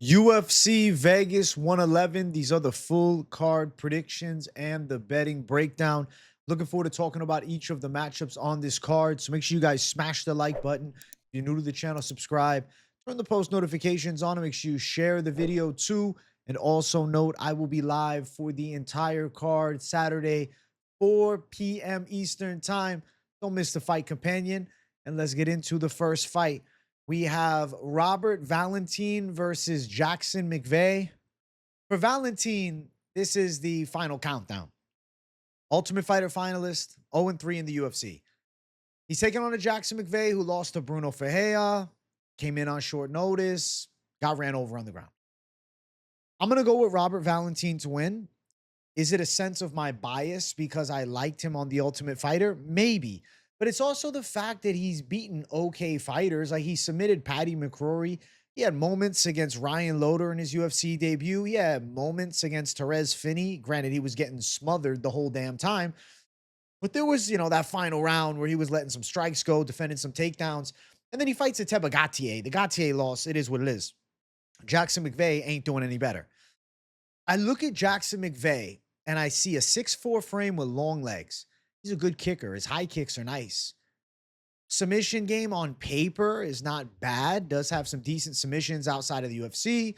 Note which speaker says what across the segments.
Speaker 1: UFC Vegas 111. These are the full card predictions and the betting breakdown. Looking forward to talking about each of the matchups on this card. So make sure you guys smash the like button. If you're new to the channel, subscribe. Turn the post notifications on and make sure you share the video too. And also note, I will be live for the entire card Saturday, 4 p.m. Eastern time. Don't miss the fight companion. And let's get into the first fight. We have Robert Valentin versus Jackson McVey. For Valentin, this is the final countdown. Ultimate Fighter finalist, 0-3 in the UFC. He's taking on a Jackson McVey who lost to Bruno Ferreira, came in on short notice, got ran over on the ground. I'm going to go with Robert Valentin to win. Is it a sense of my bias because I liked him on The Ultimate Fighter? Maybe. But it's also the fact that he's beaten okay fighters. Like he submitted Paddy McCrory. He had moments against Ryan Loder in his UFC debut. He had moments against Therese Finney. Granted, he was getting smothered the whole damn time. But there was, that final round where he was letting some strikes go, defending some takedowns. And then he fights Ateba Gatier. The Gatier loss, it is what it is. Jackson McVey ain't doing any better. I look at Jackson McVey and I see a 6'4" frame with long legs. He's a good kicker. His high kicks are nice. Submission game on paper is not bad. Does have some decent submissions outside of the UFC.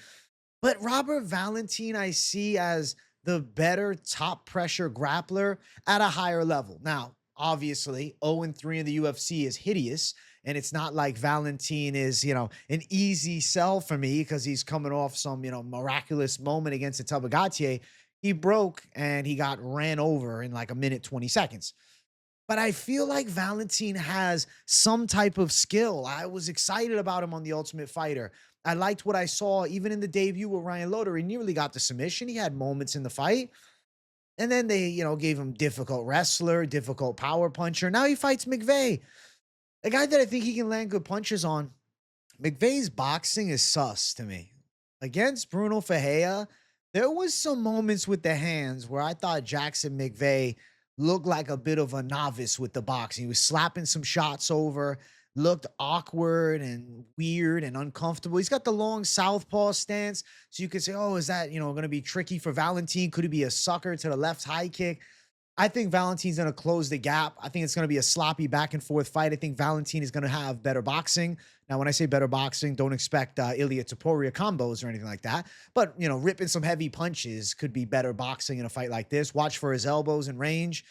Speaker 1: But Robert Valentin I see as the better top pressure grappler at a higher level. Now, obviously, 0-3 in the UFC is hideous. And it's not like Valentin is, an easy sell for me because he's coming off some, miraculous moment against Ateba Gatier. He broke and he got ran over in like a minute, 20 seconds. But I feel like Valentin has some type of skill. I was excited about him on The Ultimate Fighter. I liked what I saw even in the debut with Ryan Loder. He nearly got the submission. He had moments in the fight. And then they, gave him difficult wrestler, difficult power puncher. Now he fights McVey, a guy that I think he can land good punches on. McVey's boxing is sus to me. Against Bruno Ferreira, there was some moments with the hands where I thought Jackson McVey looked like a bit of a novice with the boxing. He was slapping some shots over, looked awkward and weird and uncomfortable. He's got the long southpaw stance. So you could say, oh, is that, going to be tricky for Valentin? Could he be a sucker to the left high kick? I think Valentin's going to close the gap. I think it's going to be a sloppy back and forth fight. I think Valentin is going to have better boxing. Now, when I say better boxing, don't expect Ilia Topuria combos or anything like that. But, ripping some heavy punches could be better boxing in a fight like this. Watch for his elbows and range.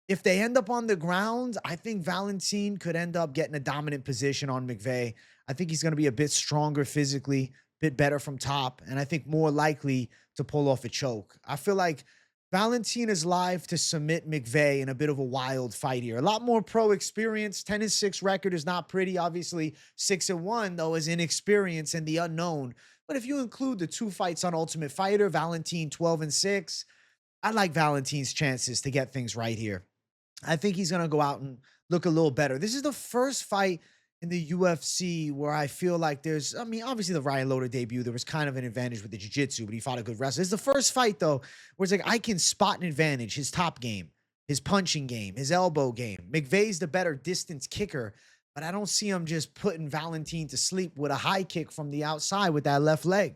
Speaker 1: If they end up on the ground, I think Valentin could end up getting a dominant position on McVey. I think he's going to be a bit stronger physically, a bit better from top, and I think more likely to pull off a choke. I feel like Valentin is live to submit McVey in a bit of a wild fight here. A lot more pro experience. 10-6 record is not pretty. Obviously, 6-1, though, is inexperience and the unknown. But if you include the 2 fights on Ultimate Fighter, Valentin 12-6, I like Valentin's chances to get things right here. I think he's going to go out and look a little better. This is the first fight in the UFC where I feel like obviously the Ryan Loder debut, there was kind of an advantage with the jiu-jitsu, but he fought a good wrestler. It's the first fight, though, where it's like I can spot an advantage, his top game, his punching game, his elbow game. McVey's the better distance kicker, but I don't see him just putting Valentin to sleep with a high kick from the outside with that left leg.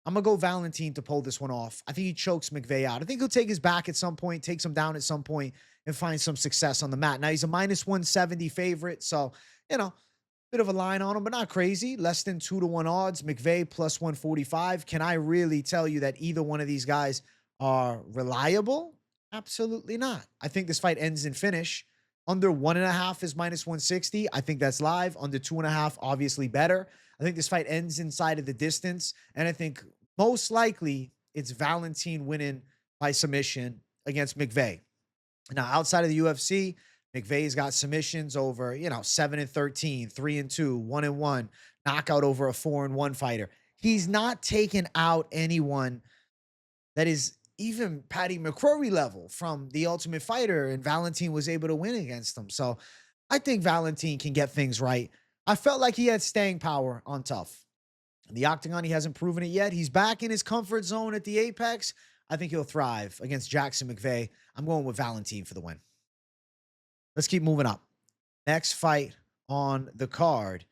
Speaker 1: I'm going to go Valentin to pull this one off. I think he chokes McVey out. I think he'll take his back at some point, takes him down at some point, and find some success on the mat. Now, he's a -170 favorite, so, bit of a line on him, but not crazy. Less than 2-1 odds. McVey plus 145. Can I really tell you that either one of these guys are reliable? Absolutely not. I think this fight ends in finish. Under 1.5 is -160. I think that's live. Under 2.5, obviously better. I think this fight ends inside of the distance, and I think most likely it's Valentin winning by submission against McVey. Now, outside of the UFC, McVey's got submissions over, 7-13, 3-2, 1-1, knockout over a 4-1 fighter. He's not taken out anyone that is even Paddy McCrory level from The Ultimate Fighter, and Valentin was able to win against him. So I think Valentin can get things right. I felt like he had staying power on Tough. In the octagon, he hasn't proven it yet. He's back in his comfort zone at the Apex. I think he'll thrive against Jackson McVey. I'm going with Valentin for the win. Let's keep moving up. Next fight on the card,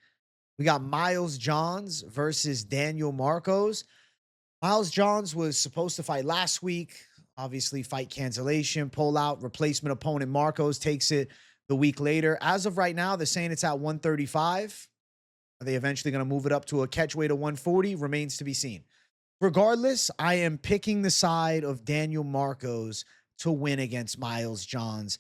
Speaker 1: We got Miles Johns versus Daniel Marcos. Miles Johns was supposed to fight last week. Obviously, fight cancellation, pull out, replacement opponent Marcos takes it the week later. As of right now, they're saying it's at 135. Are they eventually going to move it up to a catch weight of 140? Remains to be seen. Regardless, I am picking the side of Daniel Marcos to win against Miles Johns.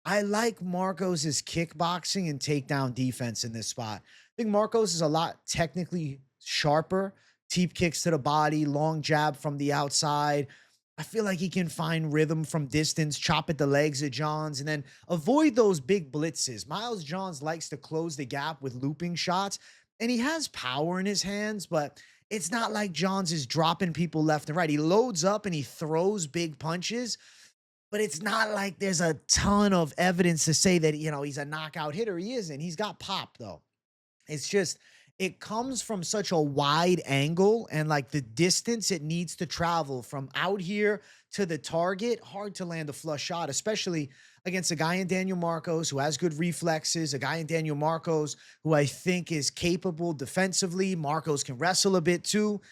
Speaker 1: I like Marcos' kickboxing and takedown defense in this spot. I think Marcos is a lot technically sharper. Teep kicks to the body, long jab from the outside. I feel like he can find rhythm from distance, chop at the legs of Johns, and then avoid those big blitzes. Miles Johns likes to close the gap with looping shots, and he has power in his hands, but it's not like Johns is dropping people left and right. He loads up and he throws big punches, but it's not like there's a ton of evidence to say that, he's a knockout hitter. He isn't. He's got pop, though. It's just, it comes from such a wide angle and like the distance it needs to travel from out here to the target, hard to land a flush shot, especially against a guy in Daniel Marcos who has good reflexes, a guy in Daniel Marcos who I think is capable defensively. Marcos can wrestle a bit too.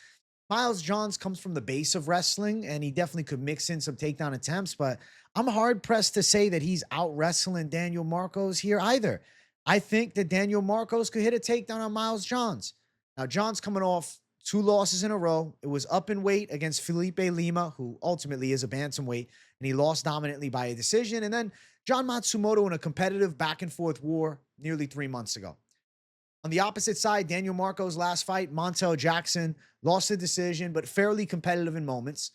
Speaker 1: Miles Johns comes from the base of wrestling, and he definitely could mix in some takedown attempts, but I'm hard-pressed to say that he's out-wrestling Daniel Marcos here either. I think that Daniel Marcos could hit a takedown on Miles Johns. Now, Johns coming off 2 losses in a row. It was up in weight against Felipe Lima, who ultimately is a bantamweight, and he lost dominantly by a decision. And then John Matsumoto in a competitive back-and-forth war nearly 3 months ago. On the opposite side, Daniel Marcos' last fight, Montel Jackson, lost the decision, but fairly competitive in moments.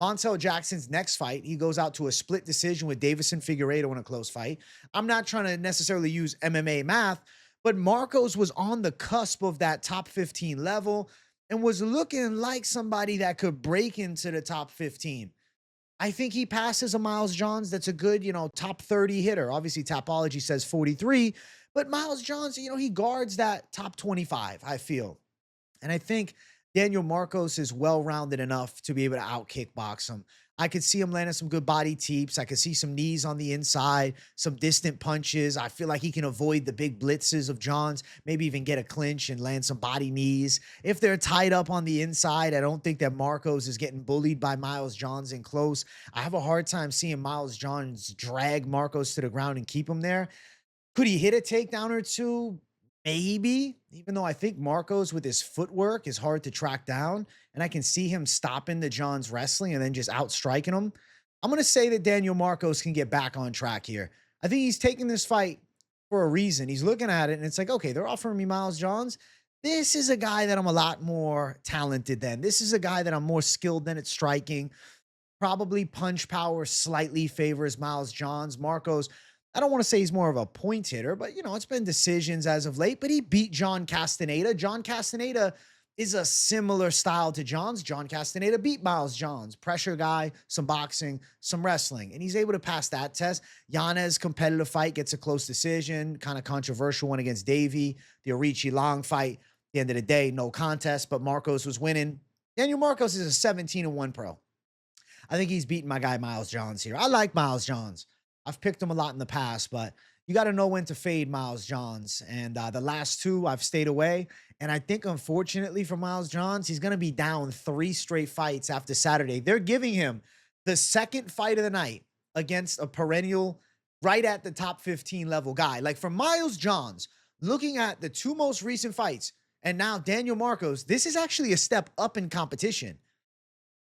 Speaker 1: Montel Jackson's next fight, he goes out to a split decision with Davison Figueiredo in a close fight. I'm not trying to necessarily use MMA math, but Marcos was on the cusp of that top 15 level and was looking like somebody that could break into the top 15. I think he passes a Miles Johns that's a good, top 30 hitter. Obviously, Tapology says 43, but Miles Johns, he guards that top 25, I feel. And I think Daniel Marcos is well-rounded enough to be able to out-kickbox him. I could see him landing some good body teeps. I could see some knees on the inside, some distant punches. I feel like he can avoid the big blitzes of Johns, maybe even get a clinch and land some body knees. If they're tied up on the inside, I don't think that Marcos is getting bullied by Miles Johns in close. I have a hard time seeing Miles Johns drag Marcos to the ground and keep him there. Could he hit a takedown or two? Maybe, even though I think Marcos with his footwork is hard to track down, and I can see him stopping the Johns wrestling and then just outstriking him. I'm going to say that Daniel Marcos can get back on track here. I think he's taking this fight for a reason. He's looking at it and it's like, okay, they're offering me Miles Johns. This is a guy that I'm a lot more talented than. This is a guy that I'm more skilled than at striking. Probably punch power slightly favors Miles Johns. Marcos, I don't want to say he's more of a point hitter, but, it's been decisions as of late. But he beat John Castaneda. John Castaneda is a similar style to Johns. John Castaneda beat Miles Johns. Pressure guy, some boxing, some wrestling. And he's able to pass that test. Yanez, competitive fight, gets a close decision. Kind of controversial one against Davey. The Orichi Long fight, at the end of the day, no contest, but Marcos was winning. Daniel Marcos is a 17-1 pro. I think he's beating my guy Miles Johns here. I like Miles Johns. I've picked him a lot in the past, but you got to know when to fade Miles Johns. And the last 2, I've stayed away. And I think, unfortunately for Miles Johns, he's going to be down 3 straight fights after Saturday. They're giving him the second fight of the night against a perennial, right at the top 15 level guy. Like, for Miles Johns, looking at the 2 most recent fights, and now Daniel Marcos, this is actually a step up in competition.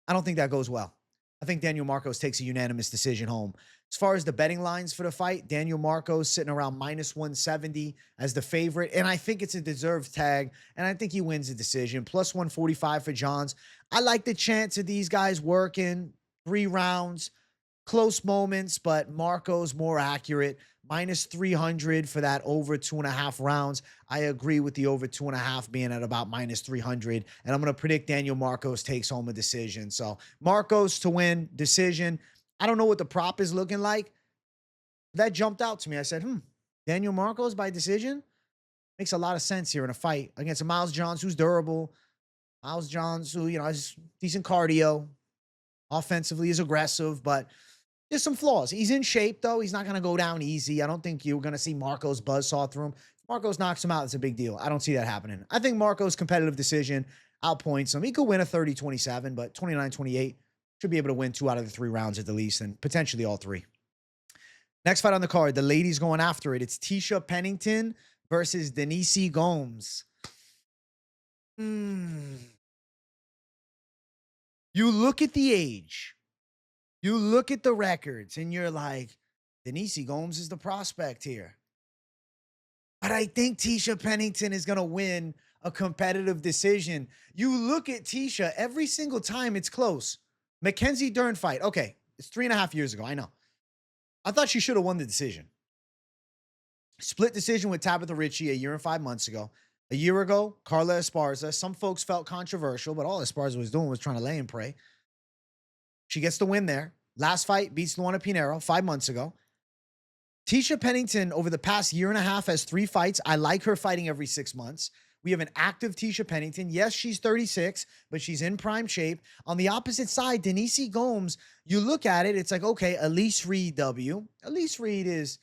Speaker 1: I don't think that goes well. I think Daniel Marcos takes a unanimous decision home. As far as the betting lines for the fight, Daniel Marcos sitting around -170 as the favorite, and I think it's a deserved tag, and I think he wins the decision. +145 for Johns. I like the chance of these guys working 3 rounds, close moments, but Marcos more accurate. -300 for that over 2.5 rounds. I agree with the over 2.5 being at about -300. And I'm going to predict Daniel Marcos takes home a decision. So Marcos to win, decision. I don't know what the prop is looking like. That jumped out to me. I said, Daniel Marcos by decision? Makes a lot of sense here in a fight against a Miles Johns who's durable. Miles Johns who, has decent cardio. Offensively is aggressive, but There's some flaws. He's in shape, though. He's not going to go down easy. I don't think you're going to see Marcos buzzsaw through him. If Marcos knocks him out, it's a big deal. I don't see that happening. I think Marcos' competitive decision outpoints him. He could win a 30-27, but 29-28 should be able to win 2 out of the 3 rounds at the least, and potentially all 3. Next fight on the card, the ladies going after it. It's Tisha Pennington versus Denise Gomes. You look at the age, you look at the records, and you're like, Denise Gomes is the prospect here. But I think Tisha Pennington is going to win a competitive decision. You look at Tisha, every single time it's close. Mackenzie Dern fight. Okay, it's 3.5 years ago. I know. I thought she should have won the decision. Split decision with Tabitha Ricci a year and 5 months ago. A year ago, Carla Esparza. Some folks felt controversial, but all Esparza was doing was trying to lay and pray. She gets the win there. Last fight beats Luana Pinheiro 5 months ago. Tisha Pennington, over the past year and a half, has 3 fights. I like her fighting every 6 months. We have an active Tisha Pennington. Yes, she's 36, but she's in prime shape. On the opposite side, Denise Gomes, you look at it, it's like, okay, Elise Reed W. Elise Reed is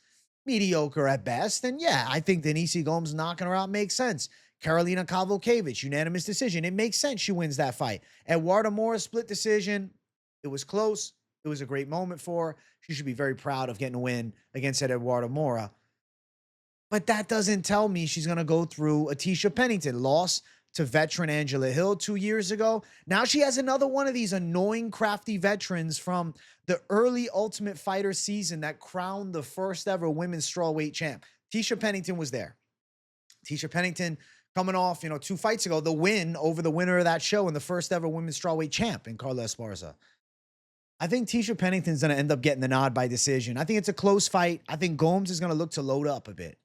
Speaker 1: mediocre at best. And yeah, I think Denise Gomes knocking her out makes sense. Karolina Kowalkiewicz, unanimous decision. It makes sense she wins that fight. Eduardo Mora, split decision. It was close. It was a great moment for her. She should be very proud of getting a win against Eduardo Mora. But that doesn't tell me she's going to go through a Tisha Pennington loss to veteran Angela Hill 2 years ago. Now she has another one of these annoying, crafty veterans from the early Ultimate Fighter season that crowned the first ever women's strawweight champ. Tisha Pennington was there. Tisha Pennington coming off, 2 fights ago, the win over the winner of that show and the first ever women's strawweight champ in Carla Esparza. I think Tisha Pennington's going to end up getting the nod by decision. I think it's a close fight. I think Gomes is going to look to load up a bit.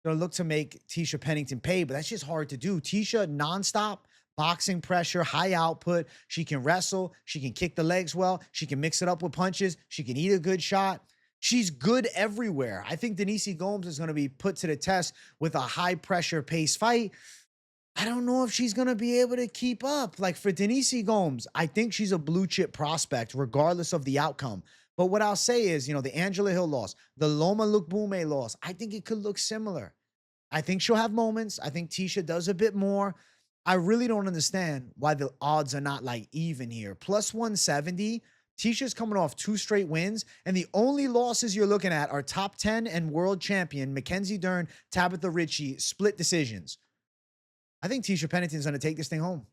Speaker 1: Going to look to make Tisha Pennington pay, but that's just hard to do. Tisha, nonstop boxing pressure, high output. She can wrestle. She can kick the legs well. She can mix it up with punches. She can eat a good shot. She's good everywhere. I think Denise Gomes is going to be put to the test with a high pressure pace fight. I don't know if she's going to be able to keep up. Like for Denise Gomes, I think she's a blue chip prospect regardless of the outcome. But what I'll say is, the Angela Hill loss, the Loma Lookboonmee loss, I think it could look similar. I think she'll have moments. I think Tisha does a bit more. I really don't understand why the odds are not like even here. Plus 170, Tisha's coming off 2 straight wins, and the only losses you're looking at are top 10 and world champion Mackenzie Dern, Tabitha Ricci, split decisions. I think Tisha Pennington's going to take this thing home.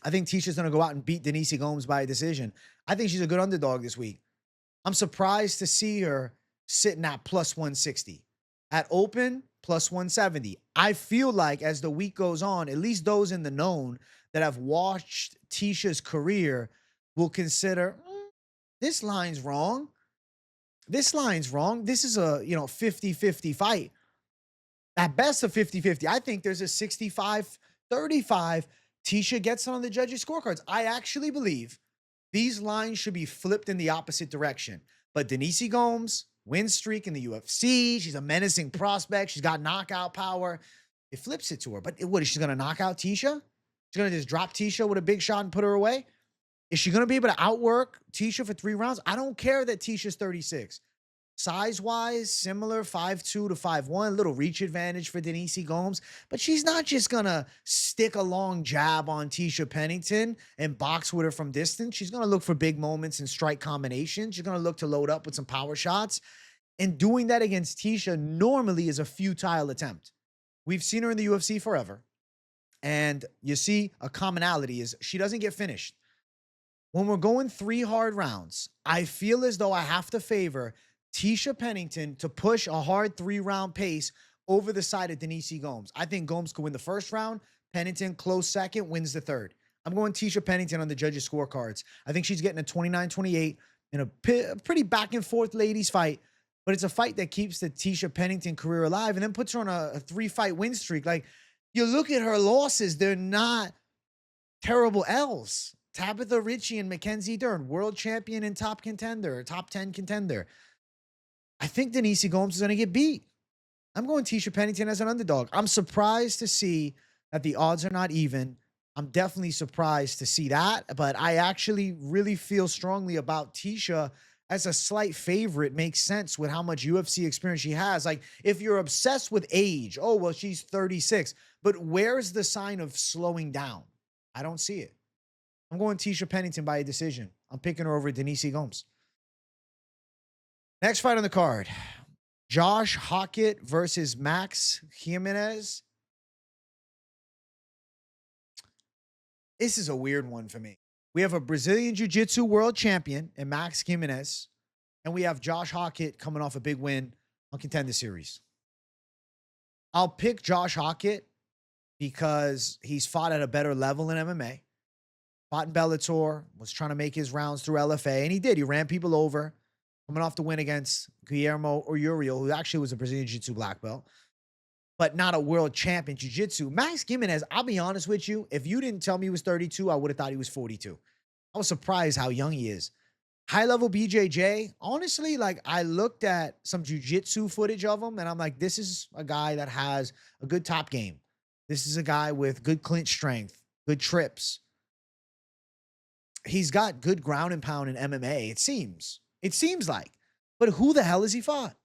Speaker 1: I think Tisha's going to go out and beat Denise Gomes by a decision. I think she's a good underdog this week. I'm surprised to see her sitting at plus 160. At open, plus 170. I feel like as the week goes on, at least those in the known that have watched Tisha's career will consider, this line's wrong. This line's wrong. This is a, 50-50 fight. At best, a 50-50. I think there's a 65-35. Tisha gets on the judges' scorecards. I actually believe these lines should be flipped in the opposite direction. But Denise Gomes, win streak in the UFC. She's a menacing prospect. She's got knockout power. It flips it to her. But what, is she going to knock out Tisha? She's going to just drop Tisha with a big shot and put her away? Is she going to be able to outwork Tisha for 3 rounds? I don't care that Tisha's 36. Size-wise, similar, 5'2" to 5'1", little reach advantage for Denise Gomes. But she's not just going to stick a long jab on Tisha Pennington and box with her from distance. She's going to look for big moments and strike combinations. She's going to look to load up with some power shots. And doing that against Tisha normally is a futile attempt. We've seen her in the UFC forever. And you see a commonality is she doesn't get finished. When we're going 3 hard rounds, I feel as though I have to favor Tisha Pennington to push a hard 3-round pace over the side of Denise Gomes. I think Gomes could win the first round. Pennington, close second, wins the third. I'm going Tisha Pennington on the judges' scorecards. I think she's getting a 29-28 in a pretty back-and-forth ladies fight, but it's a fight that keeps the Tisha Pennington career alive and then puts her on a 3-fight win streak. Like, you look at her losses, they're not terrible L's. Tabitha Ricci and Mackenzie Dern, world champion and top contender, top 10 contender. I think Denise Gomes is going to get beat. I'm going Tisha Pennington as an underdog. I'm surprised to see that the odds are not even. I'm definitely surprised to see that, but I actually really feel strongly about Tisha as a slight favorite makes sense with how much UFC experience she has. Like, if you're obsessed with age, oh, well, she's 36. But where's the sign of slowing down? I don't see it. I'm going Tisha Pennington by a decision. I'm picking her over Denise Gomes. Next fight on the card. Josh Hokit versus Max Gimenis. This is a weird one for me. We have a Brazilian Jiu-Jitsu world champion in Max Gimenis, and we have Josh Hokit coming off a big win on Contender Series. I'll pick Josh Hokit because he's fought at a better level in MMA. Fought in Bellator, was trying to make his rounds through LFA, and he did. He ran people over, coming off the win against Guillermo Uriel, who actually was a Brazilian Jiu-Jitsu black belt, but not a world champion Jiu-Jitsu. Max Gimenis, I'll be honest with you, if you didn't tell me he was 32, I would have thought he was 42. I was surprised how young he is. High-level BJJ, honestly, like, I looked at some Jiu-Jitsu footage of him, and I'm like, this is a guy that has a good top game. This is a guy with good clinch strength, good trips. He's got good ground and pound in MMA, it seems. It seems like. But who the hell has he fought?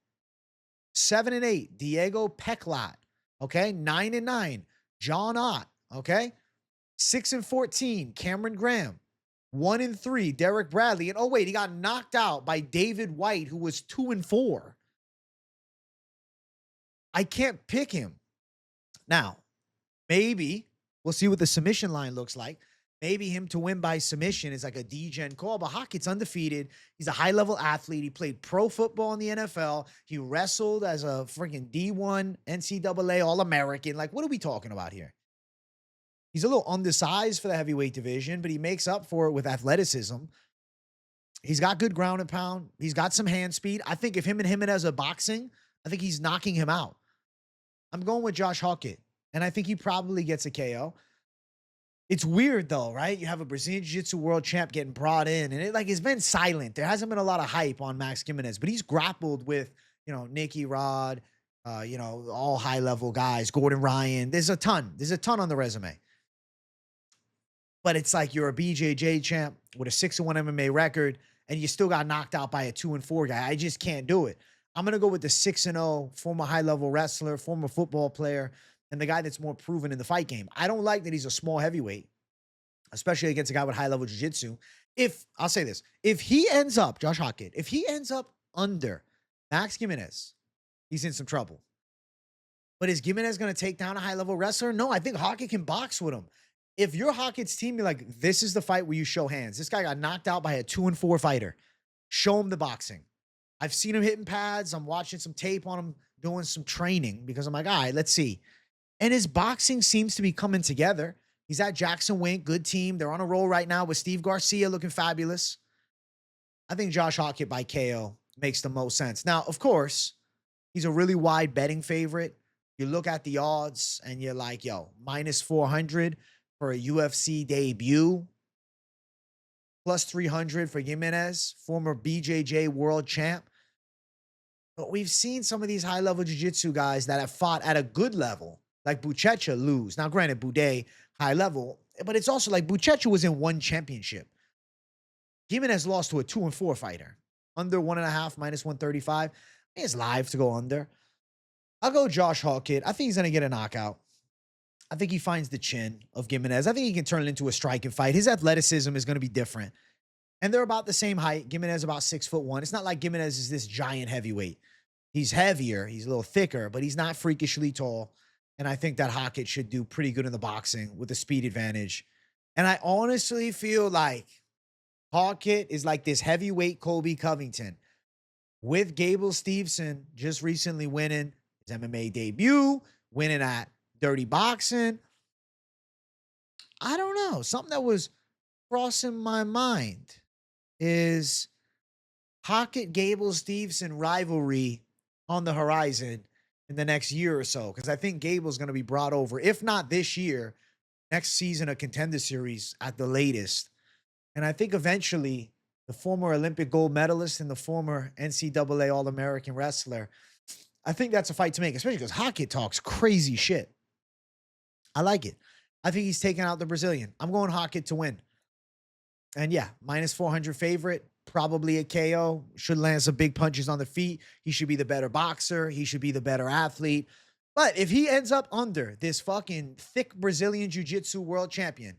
Speaker 1: 7-8, Diego Peclat. Okay, 9-9, John Ott. Okay, 6-14, Cameron Graham. 1-3, Derek Bradley. And oh, wait, he got knocked out by David White, who was 2-4. I can't pick him. Now, maybe we'll see what the submission line looks like. Maybe him to win by submission is like a D-gen call, but Hokit's undefeated. He's a high-level athlete. He played pro football in the NFL. He wrestled as a freaking D1 NCAA All-American. Like, what are we talking about here? He's a little undersized for the heavyweight division, but he makes up for it with athleticism. He's got good ground and pound. He's got some hand speed. I think if him and Gimenis are boxing, I think he's knocking him out. I'm going with Josh Hokit, and I think he probably gets a KO. It's weird, though, right? You have a Brazilian Jiu-Jitsu world champ getting brought in, and it's been silent. There hasn't been a lot of hype on Max Gimenis, but he's grappled with, Nicky Rod, all high-level guys, Gordon Ryan. There's a ton. There's a ton on the resume. But it's like you're a BJJ champ with a 6-1 MMA record, and you still got knocked out by a 2-4 guy. I just can't do it. I'm going to go with the 6-0 former high-level wrestler, former football player, and the guy that's more proven in the fight game. I don't like that he's a small heavyweight, especially against a guy with high-level jiu-jitsu. I'll say this, if he ends up, Josh Hokit, if he ends up under Max Gimenis, he's in some trouble. But is Gimenis going to take down a high-level wrestler? No, I think Hokit can box with him. If you're Hokit's team, you're like, this is the fight where you show hands. This guy got knocked out by a 2-4 fighter. Show him the boxing. I've seen him hitting pads. I'm watching some tape on him doing some training because I'm like, all right, let's see. And his boxing seems to be coming together. He's at Jackson Wink, good team. They're on a roll right now with Steve Garcia looking fabulous. I think Josh Hokit by KO makes the most sense. Now, of course, he's a really wide betting favorite. You look at the odds and you're like, yo, minus 400 for a UFC debut. Plus 300 for Gimenis, former BJJ world champ. But we've seen some of these high-level jiu-jitsu guys that have fought at a good level, like Buchecha, lose. Now, granted, Boudet, high level, but it's also like Buchecha was in one championship. Gimenis lost to a 2-4 fighter. Under 1.5, minus 135. He is live to go under. I'll go Josh Hokit. I think he's going to get a knockout. I think he finds the chin of Gimenis. I think he can turn it into a striking fight. His athleticism is going to be different. And they're about the same height. Gimenis about 6'1". It's not like Gimenis is this giant heavyweight. He's heavier. He's a little thicker, but he's not freakishly tall. And I think that Hokit should do pretty good in the boxing with the speed advantage. And I honestly feel like Hokit is like this heavyweight Colby Covington with Gable Steveson just recently winning his MMA debut, winning at Dirty Boxing. I don't know. Something that was crossing my mind is Hokit Gable Steveson rivalry on the horizon in the next year or so, because I think Gable's going to be brought over, if not this year, next season, a Contender Series at the latest. And I think eventually the former Olympic gold medalist and the former NCAA All-American wrestler, I think that's a fight to make, especially because Hokit talks crazy shit. I like it. I think he's taking out the Brazilian. I'm going Hokit to win. And yeah, minus 400 favorite. probably a KO. Should land some big punches on the feet. He should be the better boxer. He should be the better athlete. But if he ends up under this fucking thick Brazilian jiu-jitsu world champion,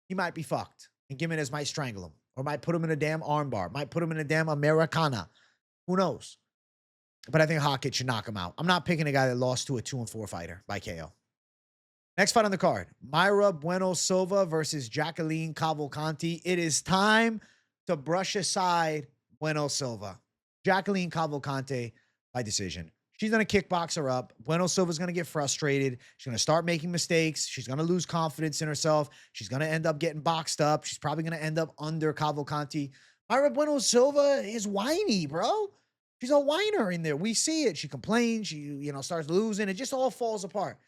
Speaker 1: he might be fucked. And Gimenis might strangle him or might put him in a damn armbar, might put him in a damn Americana. Who knows? But I think Hokit should knock him out. I'm not picking a guy that lost to a 2-4 fighter by KO. Next fight on the card, Mayra Bueno Silva versus Jacqueline Cavalcanti. It is time to brush aside Bueno Silva. Jacqueline Cavalcanti by decision. She's going to kickbox her up. Bueno Silva's going to get frustrated. She's going to start making mistakes. She's going to lose confidence in herself. She's going to end up getting boxed up. She's probably going to end up under Cavalcanti. Mayra Bueno Silva is whiny, bro. She's a whiner in there. We see it. She complains. She, starts losing. It just all falls apart.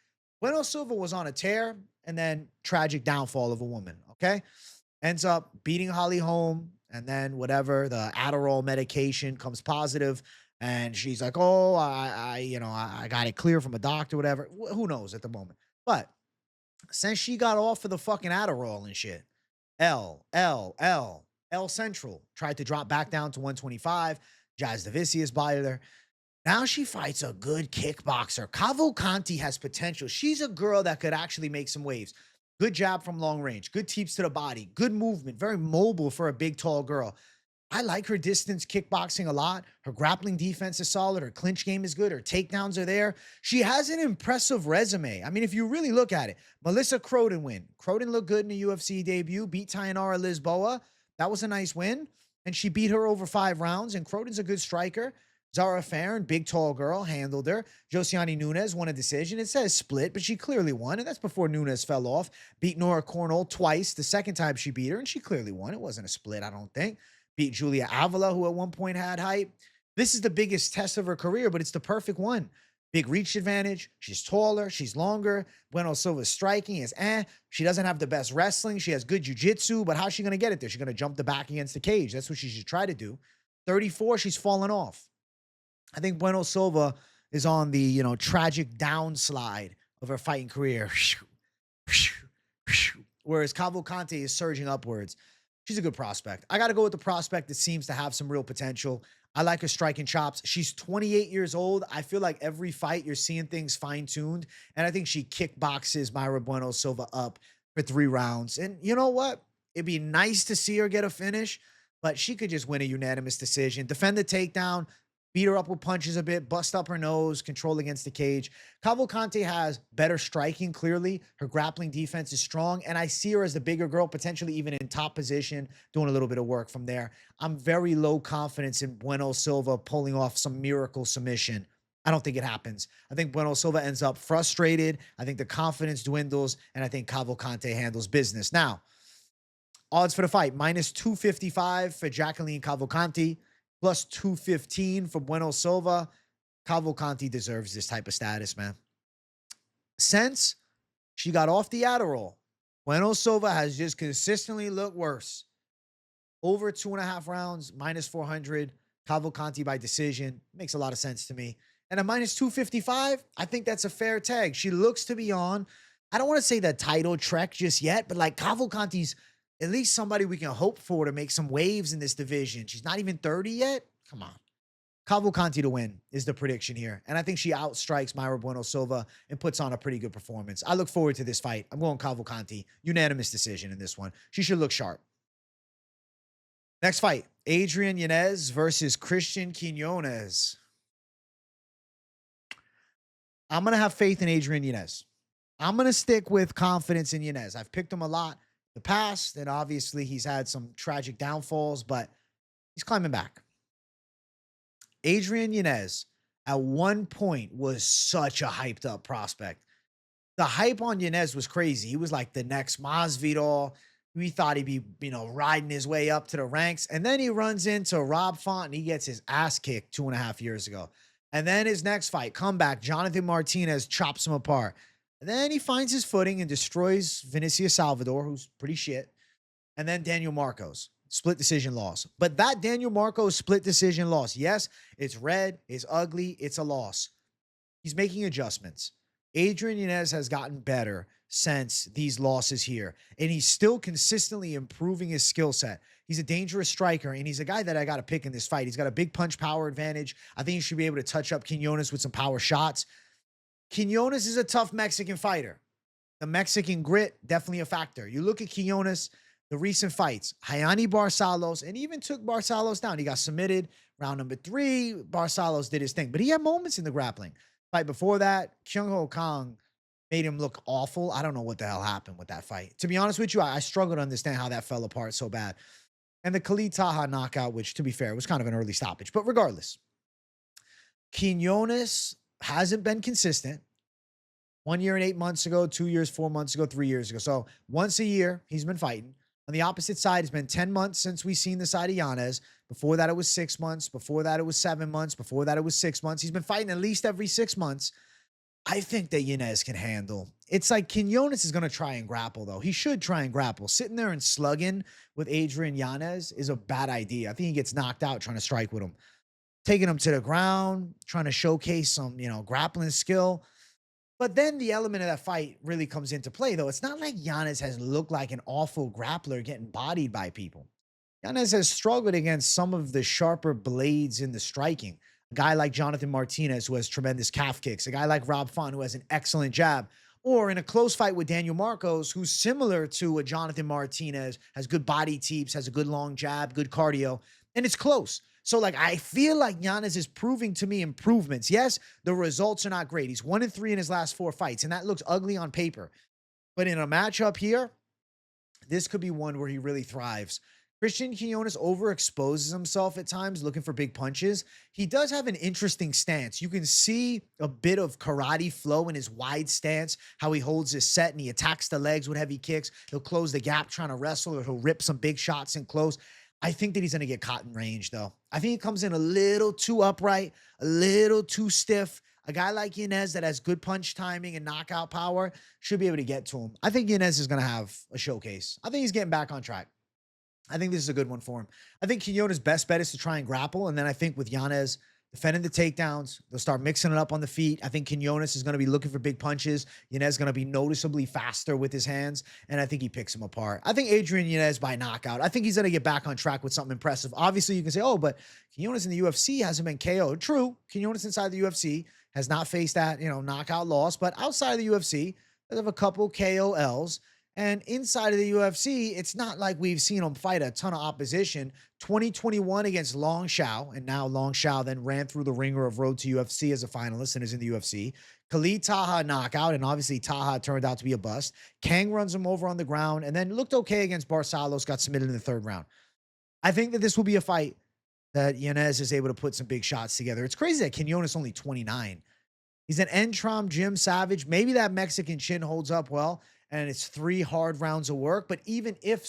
Speaker 1: Bueno Silva was on a tear and then tragic downfall of a woman, okay? Ends up beating Holly home and then whatever, the Adderall medication comes positive. And she's like, oh, I got it clear from a doctor, whatever. Who knows at the moment? But since she got off of the fucking Adderall and shit, L Central tried to drop back down to 125. Jazz Davicius by her. Now she fights a good kickboxer. Cavalcanti has potential. She's a girl that could actually make some waves. Good jab from long range. Good teeps to the body. Good movement. Very mobile for a big, tall girl. I like her distance kickboxing a lot. Her grappling defense is solid. Her clinch game is good. Her takedowns are there. She has an impressive resume. I mean, if you really look at it, Melissa Croden win. Croden looked good in the UFC debut, beat Tainara Lisboa. That was a nice win. And she beat her over 5 rounds. And Croden's a good striker. Zara Farron, big, tall girl, handled her. Josiane Nunes won a decision. It says split, but she clearly won. And that's before Nunes fell off. Beat Nora Cornell twice. The second time she beat her, and she clearly won. It wasn't a split, I don't think. Beat Julia Avila, who at one point had hype. This is the biggest test of her career, but it's the perfect one. Big reach advantage. She's taller. She's longer. Bueno Silva's striking is She doesn't have the best wrestling. She has good jiu-jitsu, but how's she going to get it there? She's going to jump the back against the cage. That's what she should try to do. 34, she's fallen off. I think Bueno Silva is on the, tragic downslide of her fighting career. Whereas Cavalcanti is surging upwards. She's a good prospect. I got to go with the prospect that seems to have some real potential. I like her striking chops. She's 28 years old. I feel like every fight you're seeing things fine-tuned. And I think she kickboxes Mayra Bueno Silva up for 3 rounds. And you know what? It'd be nice to see her get a finish, but she could just win a unanimous decision. Defend the takedown, beat her up with punches a bit, bust up her nose, control against the cage. Cavalcanti has better striking, clearly. Her grappling defense is strong, and I see her as the bigger girl, potentially even in top position, doing a little bit of work from there. I'm very low confidence in Bueno Silva pulling off some miracle submission. I don't think it happens. I think Bueno Silva ends up frustrated. I think the confidence dwindles, and I think Cavalcanti handles business. Now, odds for the fight, minus 255 for Jacqueline Cavalcanti. Plus 215 for Bueno Silva. Cavalcanti deserves this type of status, man. Since she got off the Adderall, Bueno Silva has just consistently looked worse. Over 2.5 rounds, minus 400. Cavalcanti by decision. Makes a lot of sense to me. And a minus 255, I think that's a fair tag. She looks to be on, I don't want to say the title trek just yet, but like Cavalcanti's at least somebody we can hope for to make some waves in this division. She's not even 30 yet. Come on. Cavalcanti to win is the prediction here. And I think she outstrikes Mayra Bueno Silva and puts on a pretty good performance. I look forward to this fight. I'm going Cavalcanti. Unanimous decision in this one. She should look sharp. Next fight, Adrian Yanez versus Christian Quiñonez. I'm going to have faith in Adrian Yanez. I'm going to stick with confidence in Yanez. I've picked him a lot the past, and obviously he's had some tragic downfalls, but he's climbing back. Adrian Yanez at one point was such a hyped up prospect. The hype on Yanez was crazy. He was like the next Masvidal. We thought he'd be, riding his way up to the ranks. And then he runs into Rob Font and he gets his ass kicked 2.5 years ago. And then his next fight, comeback, Jonathan Martinez chops him apart. And then he finds his footing and destroys Vinicius Salvador, who's pretty shit. And then Daniel Marcos, split decision loss. But that Daniel Marcos split decision loss, yes, it's red, it's ugly, it's a loss. He's making adjustments. Adrian Yanez has gotten better since these losses here, and he's still consistently improving his skill set. He's a dangerous striker, and he's a guy that I got to pick in this fight. He's got a big punch power advantage. I think he should be able to touch up Quiñonez with some power shots. Quiñonez is a tough Mexican fighter. The Mexican grit, definitely a factor. You look at Quiñonez, the recent fights, Hayani Barcelos, and even took Barcelos down. He got submitted round number 3. Barcelos did his thing, but he had moments in the grappling. Fight before that, Kyung Ho Kang made him look awful. I don't know what the hell happened with that fight. To be honest with you, I struggle to understand how that fell apart so bad. And the Khalid Taha knockout, which to be fair, was kind of an early stoppage. But regardless, Quiñonez hasn't been consistent. 1 year and 8 months ago, 2 years, 4 months ago, 3 years ago. So once a year, he's been fighting. On the opposite side, it's been 10 months since we've seen the side of Yanez. Before that, it was 6 months. Before that, it was 7 months. Before that, it was 6 months. He's been fighting at least every 6 months. I think that Yanez can handle. It's like Quiñonez is going to try and grapple, though. He should try and grapple. Sitting there and slugging with Adrian Yanez is a bad idea. I think he gets knocked out trying to strike with him. Taking him to the ground, trying to showcase some, grappling skill. But then the element of that fight really comes into play, though. It's not like Yanez has looked like an awful grappler getting bodied by people. Yanez has struggled against some of the sharper blades in the striking. A guy like Jonathan Martinez, who has tremendous calf kicks. A guy like Rob Font, who has an excellent jab. Or in a close fight with Daniel Marcos, who's similar to a Jonathan Martinez, has good body teeps, has a good long jab, good cardio, and it's close. So, I feel like Yanez is proving to me improvements. Yes, the results are not great. He's 1-3 in his last 4 fights, and that looks ugly on paper. But in a matchup here, this could be one where he really thrives. Christian Quiñonez overexposes himself at times, looking for big punches. He does have an interesting stance. You can see a bit of karate flow in his wide stance, how he holds his set and he attacks the legs with heavy kicks. He'll close the gap trying to wrestle, or he'll rip some big shots in close. I think that he's going to get caught in range, though. I think he comes in a little too upright, a little too stiff. A guy like Yanez that has good punch timing and knockout power should be able to get to him. I think Yanez is going to have a showcase. I think he's getting back on track. I think this is a good one for him. I think Quiñonez's best bet is to try and grapple, and then I think with Yanez defending the takedowns, they'll start mixing it up on the feet. I think Quiñonez is going to be looking for big punches. Yanez is going to be noticeably faster with his hands, and I think he picks him apart. I think Adrian Yanez by knockout. I think he's going to get back on track with something impressive. Obviously, you can say, oh, but Quiñonez in the UFC hasn't been KO'd. True, Quiñonez inside the UFC has not faced that, knockout loss, but outside of the UFC, they have a couple KOLs. And inside of the UFC, it's not like we've seen him fight a ton of opposition. 2021 against Long Xiao, and now Long Xiao then ran through the ringer of Road to UFC as a finalist and is in the UFC. Khalid Taha knockout, and obviously Taha turned out to be a bust. Kang runs him over on the ground, and then looked okay against Barcelos, got submitted in the 3rd round. I think that this will be a fight that Yanez is able to put some big shots together. It's crazy that Quiñonez is only 29. He's an Entrom Gym Savage. Maybe that Mexican chin holds up well, and it's 3 hard rounds of work. But even if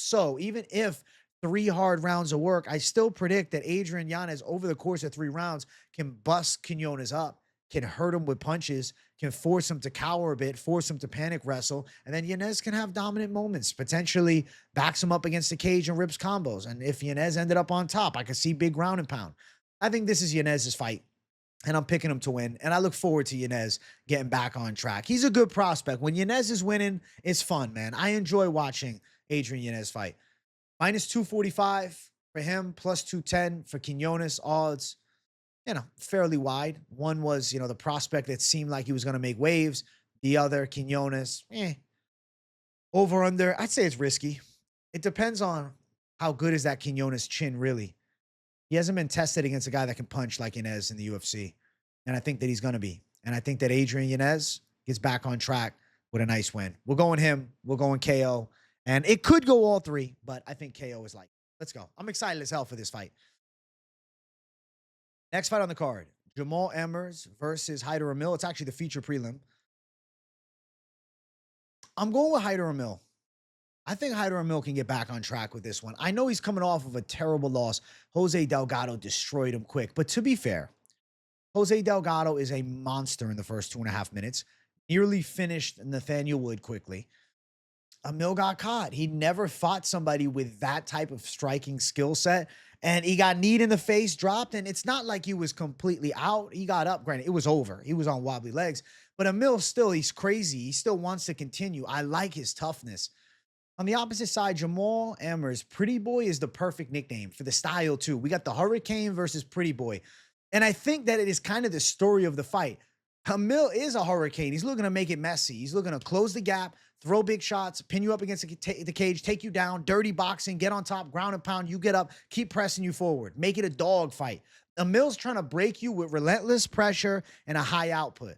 Speaker 1: 3 hard rounds of work, I still predict that Adrian Yanez over the course of 3 rounds can bust Quiñonez up, can hurt him with punches, can force him to cower a bit, force him to panic wrestle, and then Yanez can have dominant moments, potentially backs him up against the cage and rips combos. And if Yanez ended up on top, I could see big ground and pound. I think this is Yanez's fight, and I'm picking him to win. And I look forward to Yanez getting back on track. He's a good prospect. When Yanez is winning, it's fun, man. I enjoy watching Adrian Yanez fight. Minus 245 for him, plus 210 for Quiñonez. Odds, fairly wide. One was, the prospect that seemed like he was going to make waves. The other, Quiñonez, over under. I'd say it's risky. It depends on how good is that Quiñonez chin really. He hasn't been tested against a guy that can punch like Yanez in the UFC. And I think that he's going to be. And I think that Adrian Yanez gets back on track with a nice win. We're going him. We're going KO. And it could go all 3, but I think KO is like, let's go. I'm excited as hell for this fight. Next fight on the card, Jamall Emmers versus Hyder Amil. It's actually the feature prelim. I'm going with Hyder Amil. I think Hyder Amil can get back on track with this one. I know he's coming off of a terrible loss. Jose Delgado destroyed him quick. But to be fair, Jose Delgado is a monster in the first 2.5 minutes. Nearly finished Nathaniel Wood quickly. Amil got caught. He never fought somebody with that type of striking skill set. And he got kneed in the face, dropped. And it's not like he was completely out. He got up. Granted, it was over. He was on wobbly legs. But Amil still, he's crazy. He still wants to continue. I like his toughness. On the opposite side, Jamall Emmers, Pretty Boy is the perfect nickname for the style too. We got the Hurricane versus Pretty Boy. And I think that it is kind of the story of the fight. Amil is a hurricane. He's looking to make it messy. He's looking to close the gap, throw big shots, pin you up against the cage, take you down, dirty boxing, get on top, ground and pound, you get up, keep pressing you forward, make it a dog fight. Amil's trying to break you with relentless pressure and a high output.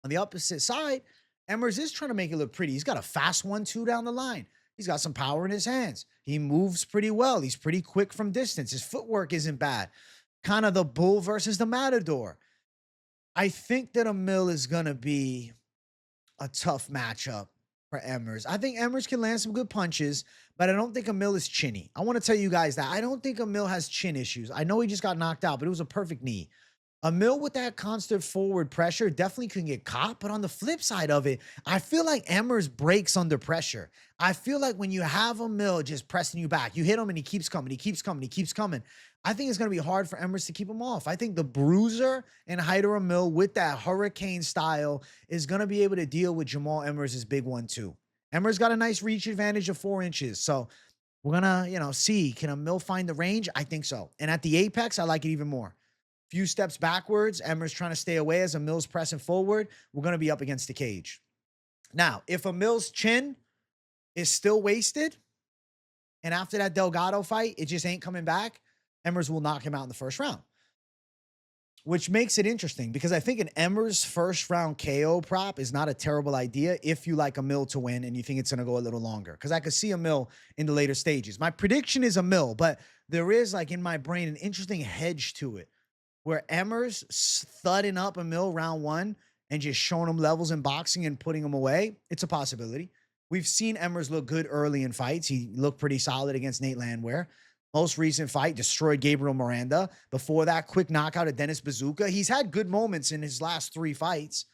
Speaker 1: On the opposite side, Emmers is trying to make it look pretty. He's got a fast 1-2 down the line. He's got some power in his hands. He moves pretty well. He's pretty quick from distance. His footwork isn't bad. Kind of the bull versus the matador. I think that Amil is going to be a tough matchup for Emmers. I think Emmers can land some good punches, but I don't think Amil is chinny. I want to tell you guys that I don't think Amil has chin issues. I know he just got knocked out, but it was a perfect knee. Amil with that constant forward pressure definitely can get caught, but on the flip side of it, I feel like Emmers breaks under pressure. I feel like when you have Amil just pressing you back, you hit him and he keeps coming, he keeps coming, he keeps coming. I think it's going to be hard for Emmers to keep him off. I think the bruiser and Hyder Amil with that hurricane style is going to be able to deal with Jamall Emmers' big 1-2. Emmers got a nice reach advantage of 4 inches, so we're going to, see, can Amil find the range? I think so. And at the apex, I like it even more. Few steps backwards, Emmers trying to stay away as Amil's pressing forward. We're going to be up against the cage. Now, if Amil's chin is still wasted, and after that Delgado fight, it just ain't coming back, Emmers will knock him out in the first round. Which makes it interesting because I think an Emmers first round KO prop is not a terrible idea if you like Amil to win and you think it's going to go a little longer. Because I could see Amil in the later stages. My prediction is Amil, but there is like in my brain an interesting hedge to it, where Emmers thudding up Amil round 1 and just showing him levels in boxing and putting him away. It's a possibility. We've seen Emmers look good early in fights. He looked pretty solid against Nate Landwehr. Most recent fight, destroyed Gabriel Miranda. Before that, quick knockout of Dennis Bazooka. He's had good moments in his last 3 fights.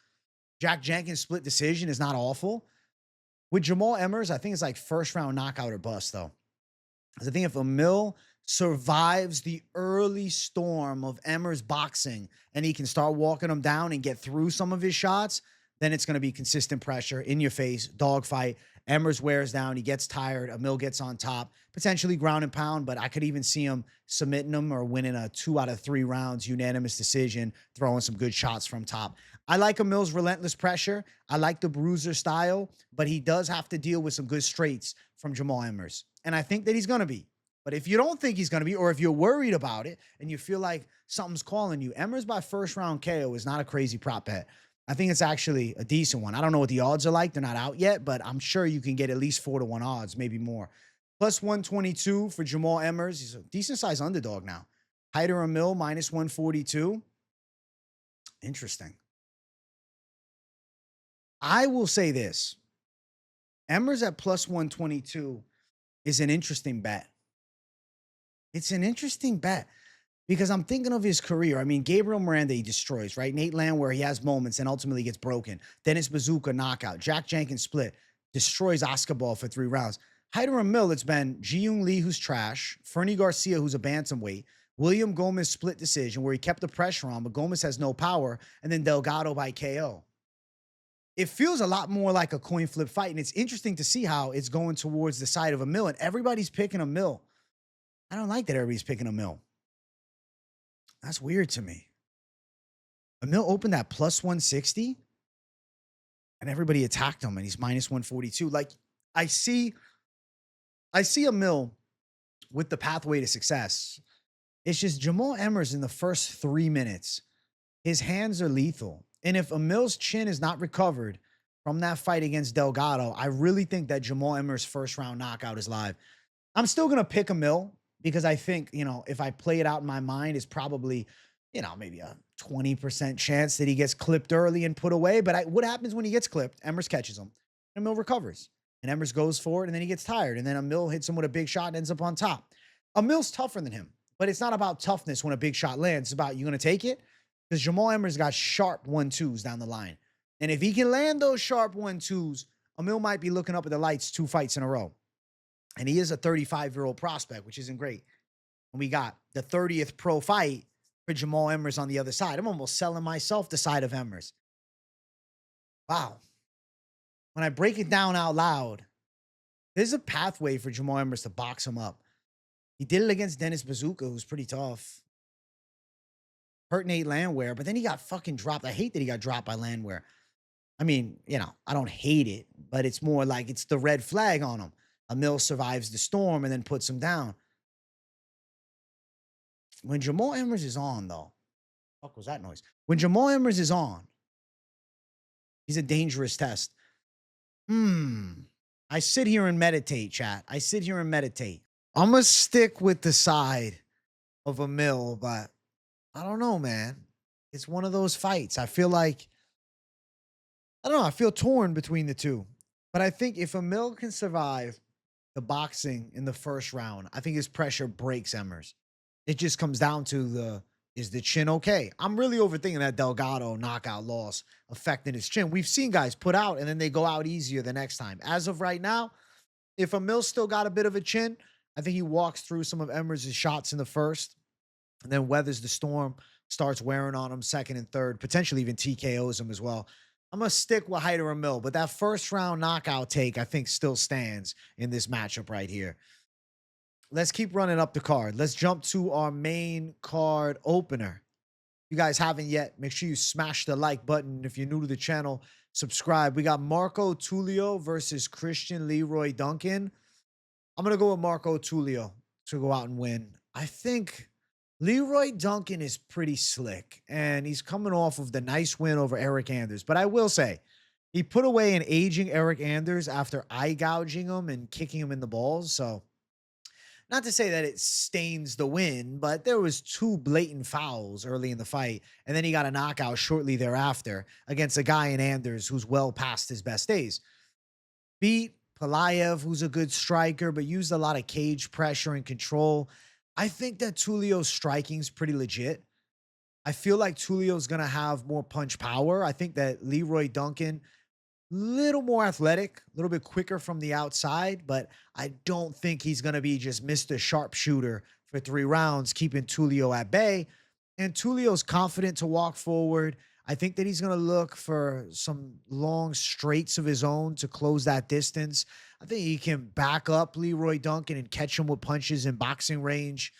Speaker 1: Jack Jenkins' split decision is not awful. With Jamall Emmers, I think it's like first round knockout or bust, though. Because I think if Amil survives the early storm of Emmers boxing and he can start walking him down and get through some of his shots, then it's going to be consistent pressure in your face, dogfight. Emmers wears down, he gets tired, Amil gets on top, potentially ground and pound, but I could even see him submitting him or winning a 2 out of 3 rounds, unanimous decision, throwing some good shots from top. I like Amil's relentless pressure. I like the bruiser style, but he does have to deal with some good straights from Jamall Emmers. And I think that he's going to be. But if you don't think he's going to be, or if you're worried about it and you feel like something's calling you, Emmers by first round KO is not a crazy prop bet. I think it's actually a decent one. I don't know what the odds are like. They're not out yet, but I'm sure you can get at least 4-1 odds, maybe more. Plus 122 for Jamall Emmers. He's a decent size underdog now. Hyder Amil minus 142. Interesting. I will say this. Emmers at plus 122 is an interesting bet. It's an interesting bet because I'm thinking of his career. I mean, Gabriel Miranda, he destroys, right? Nate Landwehr, he has moments and ultimately gets broken. Dennis Bazooka, knockout. Jack Jenkins, split. Destroys Oscar Ball for 3 rounds. Hyder Amil, it's been Ji-Yoon Lee, who's trash. Fernie Garcia, who's a bantamweight. William Gomes, split decision, where he kept the pressure on, but Gomes has no power. And then Delgado by KO. It feels a lot more like a coin flip fight, and it's interesting to see how it's going towards the side of Amil, and everybody's picking Amil. I don't like that everybody's picking Amil. That's weird to me. Amil opened at plus 160, and everybody attacked him, and he's minus 142. Like, I see Amil with the pathway to success. It's just Jamall Emmers in the first 3 minutes, his hands are lethal. And if Amil's chin is not recovered from that fight against Delgado, I really think that Jamall Emmers' first round knockout is live. I'm still going to pick Amil because I think, if I play it out in my mind, it's probably, maybe a 20% chance that he gets clipped early and put away. But what happens when he gets clipped? Emmers catches him and Amil recovers. And Emmers goes for it and then he gets tired. And then Amil hits him with a big shot and ends up on top. Amil's tougher than him, but it's not about toughness when a big shot lands. It's about, you going to take it? Because Jamall Emmers got sharp 1-2s down the line. And if he can land those sharp 1-2s, Amil might be looking up at the lights 2 fights in a row. And he is a 35-year-old prospect, which isn't great. And we got the 30th pro fight for Jamall Emmers on the other side. I'm almost selling myself the side of Emmers. Wow. When I break it down out loud, there's a pathway for Jamall Emmers to box him up. He did it against Dennis Bazooka, who's pretty tough. Hurt Nate Landwehr, but then he got fucking dropped. I hate that he got dropped by Landwehr. I mean, you know, I don't hate it, but it's more like it's the red flag on him. Amil survives the storm and then puts him down. When Jamall Emmers is on, though, fuck was that noise? When Jamall Emmers is on, he's a dangerous test. I sit here and meditate, chat. I sit here and meditate. I'm going to stick with the side of Amil, but I don't know, man. It's one of those fights. I feel like, I don't know. I feel torn between the two. But I think if Amil can survive the boxing in the first round, I think his pressure breaks Emmers. It just comes down to is the chin okay? I'm really overthinking that Delgado knockout loss affecting his chin. We've seen guys put out and then they go out easier the next time. As of right now, if Amil's still got a bit of a chin, I think he walks through some of Emmers' shots in the first and then weathers the storm, starts wearing on him second and third, potentially even TKOs him as well. I'm going to stick with Hyder Amil, but that first round knockout take, I think, still stands in this matchup right here. Let's keep running up the card. Let's jump to our main card opener. If you guys haven't yet, make sure you smash the like button. If you're new to the channel, subscribe. We got Marco Tulio versus Christian Leroy Duncan. I'm going to go with Marco Tulio to go out and win. I think Leroy Duncan is pretty slick, and he's coming off of the nice win over Eric Anders. But I will say, he put away an aging Eric Anders after eye gouging him and kicking him in the balls. So, not to say that it stains the win, but there was 2 blatant fouls early in the fight, and then he got a knockout shortly thereafter against a guy in Anders who's well past his best days. Beat Palayev, who's a good striker, but used a lot of cage pressure and control. I think that Tulio's striking is pretty legit. I feel like Tulio's going to have more punch power. I think that Leroy Duncan, little more athletic, a little bit quicker from the outside, but I don't think he's going to be just Mr. Sharpshooter for 3 rounds, keeping Tulio at bay. And Tulio's confident to walk forward. I think that he's going to look for some long straights of his own to close that distance. I think he can back up Leroy Duncan and catch him with punches in boxing range.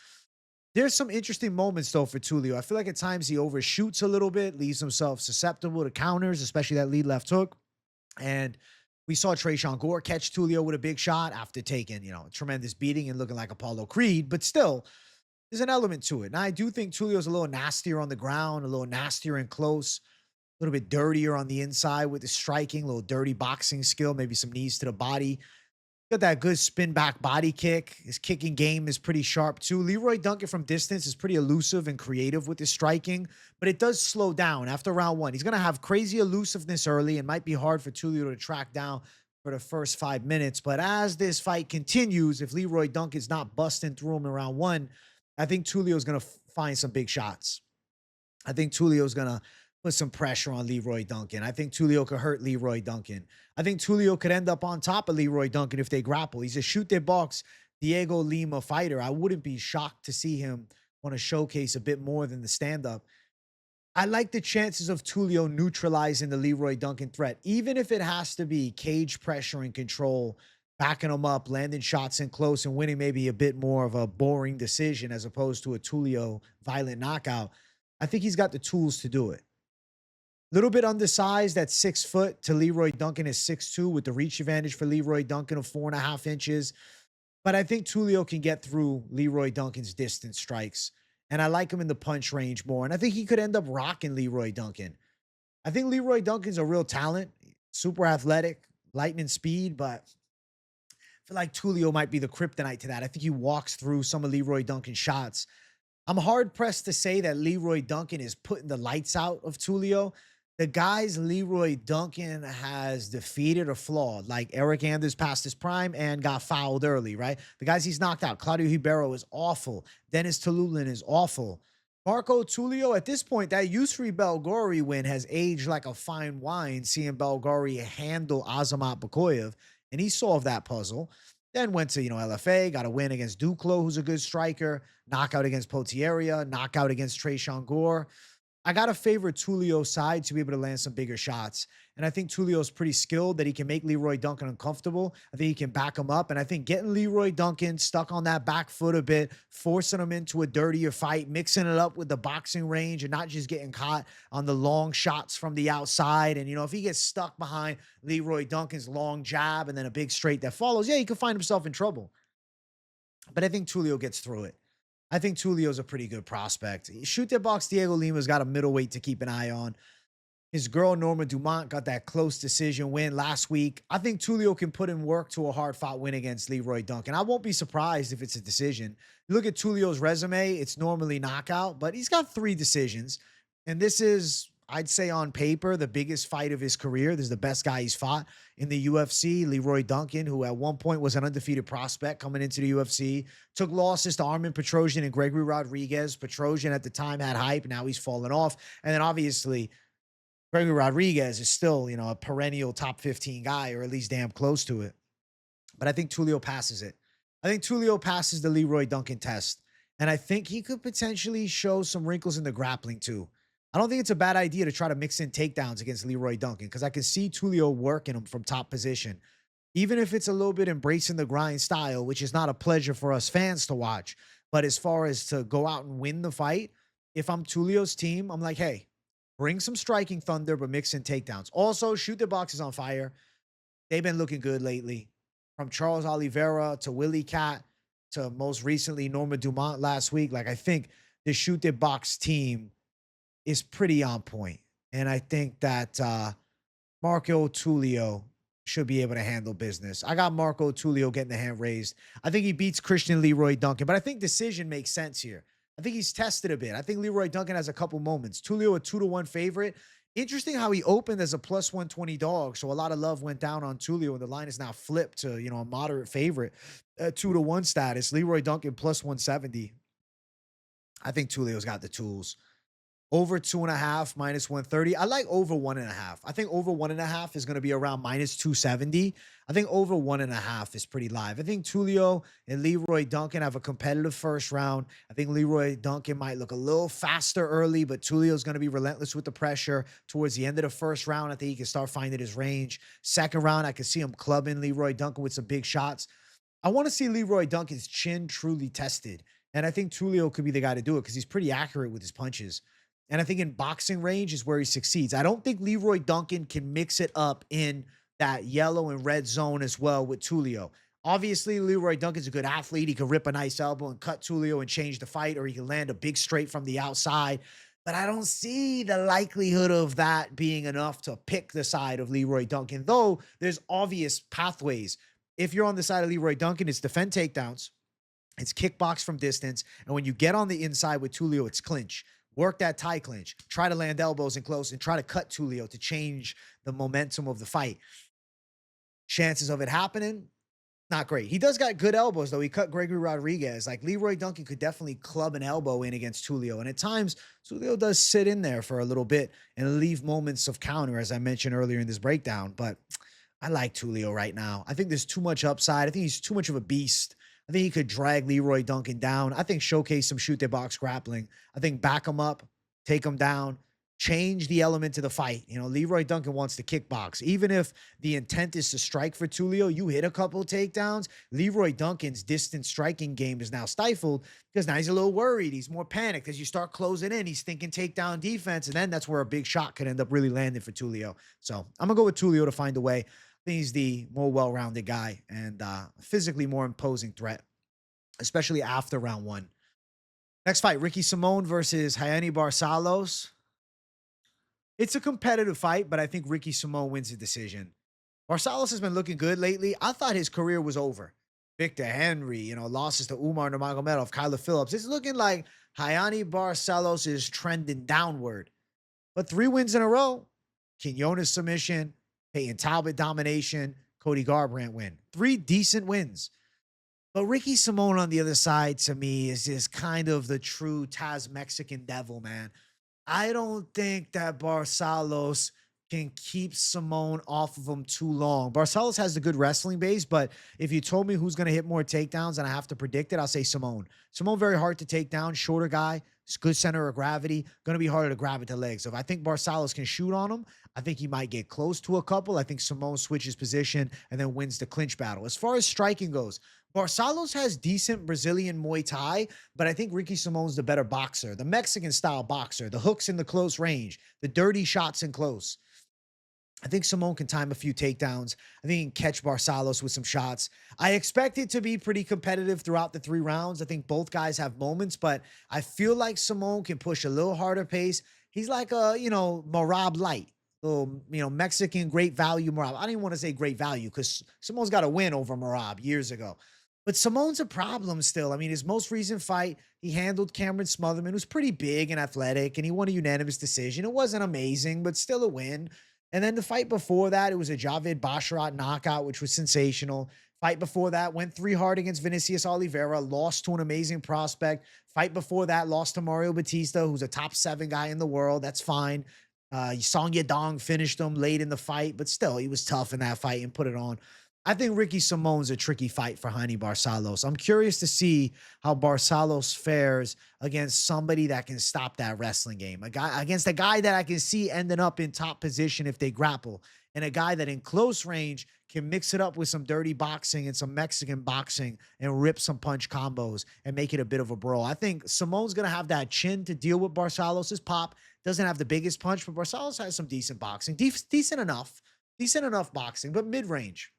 Speaker 1: There's some interesting moments, though, for Tulio. I feel like at times he overshoots a little bit, leaves himself susceptible to counters, especially that lead left hook. And we saw Tresean Gore catch Tulio with a big shot after taking, you know, a tremendous beating and looking like Apollo Creed. But still, there's an element to it. And I do think Tulio's a little nastier on the ground, a little nastier and close, a little bit dirtier on the inside with the striking, a little dirty boxing skill, maybe some knees to the body. Got that good spin back body kick. His kicking game is pretty sharp too. Leroy Duncan from distance is pretty elusive and creative with his striking, but it does slow down after round 1. He's going to have crazy elusiveness early and might be hard for Tulio to track down for the first 5 minutes. But as this fight continues, if Leroy Duncan's not busting through him in round 1, I think Tulio's going to find some big shots. I think Tulio's going to put some pressure on Leroy Duncan. I think Tulio could hurt Leroy Duncan. I think Tulio could end up on top of Leroy Duncan if they grapple. He's a shoot their box Diego Lima fighter. I wouldn't be shocked to see him want to showcase a bit more than the stand-up. I like the chances of Tulio neutralizing the Leroy Duncan threat, even if it has to be cage pressure and control, backing him up, landing shots in close, and winning maybe a bit more of a boring decision as opposed to a Tulio violent knockout. I think he's got the tools to do it. Little bit undersized at 6 foot to Leroy Duncan is 6'2", with the reach advantage for Leroy Duncan of 4.5 inches. But I think Tulio can get through Leroy Duncan's distance strikes. And I like him in the punch range more. And I think he could end up rocking Leroy Duncan. I think Leroy Duncan's a real talent, super athletic, lightning speed, but I feel like Tulio might be the kryptonite to that. I think he walks through some of Leroy Duncan's shots. I'm hard pressed to say that Leroy Duncan is putting the lights out of Tulio. The guys Leroy Duncan has defeated or flawed, like Eric Anders past his prime and got fouled early, right? The guys he's knocked out, Claudio Ribeiro is awful. Dennis Tululin is awful. Marco Tulio, at this point, that Yusri Belgori win has aged like a fine wine, seeing Belgori handle Azamat Bakoyev, and he solved that puzzle. Then went to, LFA, got a win against Duclos, who's a good striker, knockout against Potieria, knockout against Tresean Gore. I got to favor Tulio's side to be able to land some bigger shots. And I think Tulio's pretty skilled that he can make Leroy Duncan uncomfortable. I think he can back him up. And I think getting Leroy Duncan stuck on that back foot a bit, forcing him into a dirtier fight, mixing it up with the boxing range and not just getting caught on the long shots from the outside. And, you know, if he gets stuck behind Leroy Duncan's long jab and then a big straight that follows, yeah, he could find himself in trouble. But I think Tulio gets through it. I think Tulio's a pretty good prospect. Shoot that box, Diego Lima's got a middleweight to keep an eye on. His girl, Norma Dumont, got that close decision win last week. I think Tulio can put in work to a hard-fought win against Leroy Duncan. I won't be surprised if it's a decision. Look at Tulio's resume. It's normally knockout, but he's got 3 decisions. And this is, I'd say on paper, the biggest fight of his career. This is the best guy he's fought in the UFC. Leroy Duncan, who at one point was an undefeated prospect coming into the UFC, took losses to Armin Petrosian and Gregory Rodriguez. Petrosian at the time had hype. Now he's fallen off. And then obviously Gregory Rodriguez is still, you know, a perennial top 15 guy, or at least damn close to it. But I think Tulio passes it. I think Tulio passes the Leroy Duncan test. And I think he could potentially show some wrinkles in the grappling too. I don't think it's a bad idea to try to mix in takedowns against Leroy Duncan, because I can see Tulio working him from top position. Even if it's a little bit embracing the grind style, which is not a pleasure for us fans to watch. But as far as to go out and win the fight, if I'm Tulio's team, I'm like, hey, bring some striking thunder, but mix in takedowns. Also, Shoot the Box is on fire. They've been looking good lately. From Charles Oliveira to Willie Cat to most recently Norma Dumont last week. Like, I think the Shoot the Box team is pretty on point. And I think that Marco Tulio should be able to handle business. I got Marco Tulio getting the hand raised. I think he beats Christian Leroy Duncan, but I think decision makes sense here. I think he's tested a bit. I think Leroy Duncan has a couple moments. Tulio, a 2-1 favorite. Interesting how he opened as a plus 120 dog. So a lot of love went down on Tulio, and the line is now flipped to, you know, a moderate favorite, 2-1 status. Leroy Duncan plus 170. I think Tulio's got the tools. Over 2.5, minus 130. I like over 1.5. I think over 1.5 is going to be around minus 270. I think over 1.5 is pretty live. I think Tulio and Leroy Duncan have a competitive first round. I think Leroy Duncan might look a little faster early, but Tulio's going to be relentless with the pressure. Towards the end of the first round, I think he can start finding his range. Second round, I can see him clubbing Leroy Duncan with some big shots. I want to see Leroy Duncan's chin truly tested. And I think Tulio could be the guy to do it because he's pretty accurate with his punches. And I think in boxing range is where he succeeds. I don't think Leroy Duncan can mix it up in that yellow and red zone as well with Tulio. Obviously, Leroy Duncan's a good athlete. He can rip a nice elbow and cut Tulio and change the fight, or he can land a big straight from the outside. But I don't see the likelihood of that being enough to pick the side of Leroy Duncan, though there's obvious pathways. If you're on the side of Leroy Duncan, it's defend takedowns, it's kickbox from distance, and when you get on the inside with Tulio, it's clinch. Work that tie clinch. Try to land elbows in close and try to cut Tulio to change the momentum of the fight. Chances of it happening, not great. He does got good elbows, though. He cut Gregory Rodriguez. Like, Leroy Duncan could definitely club an elbow in against Tulio. And at times, Tulio does sit in there for a little bit and leave moments of counter, as I mentioned earlier in this breakdown. But I like Tulio right now. I think there's too much upside. I think he's too much of a beast. I think he could drag Leroy Duncan down. I think showcase some shoot their box grappling. I think back him up, take him down, change the element to the fight. You know, Leroy Duncan wants to kickbox. Even if the intent is to strike for Tulio, you hit a couple of takedowns. Leroy Duncan's distance striking game is now stifled because now he's a little worried. He's more panicked as you start closing in. He's thinking takedown defense, and then that's where a big shot could end up really landing for Tulio. So I'm going to go with Tulio to find a way. I think he's the more well-rounded guy and physically more imposing threat, especially after round 1. Next fight, Ricky Simón versus Raoni Barcelos. It's a competitive fight, but I think Ricky Simón wins the decision. Barcelos has been looking good lately. I thought his career was over. Victor Henry, you know, losses to Umar Nurmagomedov, Kyler Phillips. It's looking like Raoni Barcelos is trending downward. But 3 wins in a row. Quiñonez submission, Peyton Talbot domination, Cody Garbrandt win. 3 decent wins. But Ricky Simón on the other side, to me, is just kind of the true Taz Mexican devil, man. I don't think that Barcelos can keep Simón off of him too long. Barcelos has the good wrestling base, but if you told me who's going to hit more takedowns and I have to predict it, I'll say Simón. Simón very hard to take down, shorter guy, It's good center of gravity. Going to be harder to grab at the legs. So if I think Barcelos can shoot on him, I think he might get close to a couple. I think Simón switches position and then wins the clinch battle. As far as striking goes, Barcelos has decent Brazilian Muay Thai, but I think Ricky Simón's the better boxer, the Mexican-style boxer, the hooks in the close range, the dirty shots in close. I think Simón can time a few takedowns. I think he can catch Barcelos with some shots. I expect it to be pretty competitive throughout the 3 rounds. I think both guys have moments, but I feel like Simón can push a little harder pace. He's like a, Merab light. Little, Mexican great value Merab. I don't even want to say great value because Simón's got a win over Merab years ago. But Simón's a problem still. I mean, his most recent fight, he handled Cameron Smotherman, who's pretty big and athletic, and he won a unanimous decision. It wasn't amazing, but still a win. And then the fight before that, it was a Javid Basharat knockout, which was sensational. Fight before that, went 3 hard against Vinicius Oliveira, lost to an amazing prospect. Fight before that, lost to Mario Batista, who's a top 7 guy in the world. That's fine. Song Yadong finished him late in the fight, but still, he was tough in that fight and put it on. I think Ricky Simón's a tricky fight for Jaime Barcelos. I'm curious to see how Barcelos fares against somebody that can stop that wrestling game. Against a guy that I can see ending up in top position if they grapple, and a guy that in close range can mix it up with some dirty boxing and some Mexican boxing and rip some punch combos and make it a bit of a brawl. I think Simón's going to have that chin to deal with Barcelos' pop. Doesn't have the biggest punch, but Barcelos has some decent boxing. Decent enough boxing, but mid-range.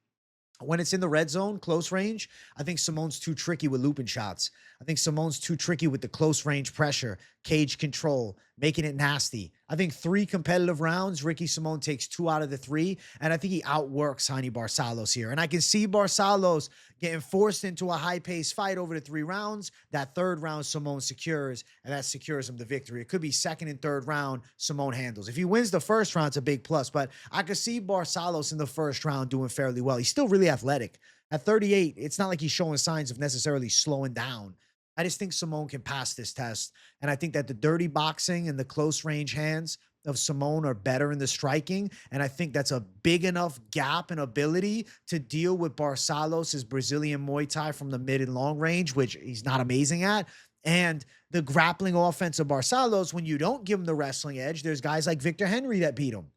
Speaker 1: When it's in the red zone, close range, I think Simón's too tricky with looping shots. I think Simón's too tricky with the close range pressure, cage control, making it nasty. I think 3 competitive rounds, Ricky Simón takes 2 out of the 3, and I think he outworks Jaime Barcelos here. And I can see Barcelos getting forced into a high-paced fight over the 3 rounds. That 3rd round, Simón secures, and that secures him the victory. It could be 2nd and 3rd round, Simón handles. If he wins the 1st round, it's a big plus, but I could see Barcelos in the 1st round doing fairly well. He's still really athletic. At 38, it's not like he's showing signs of necessarily slowing down. I just think Simón can pass this test. And I think that the dirty boxing and the close range hands of Simón are better in the striking. And I think that's a big enough gap in ability to deal with Barcelos' Brazilian Muay Thai from the mid and long range, which he's not amazing at. And the grappling offense of Barcelos, when you don't give him the wrestling edge, there's guys like Victor Henry that beat him.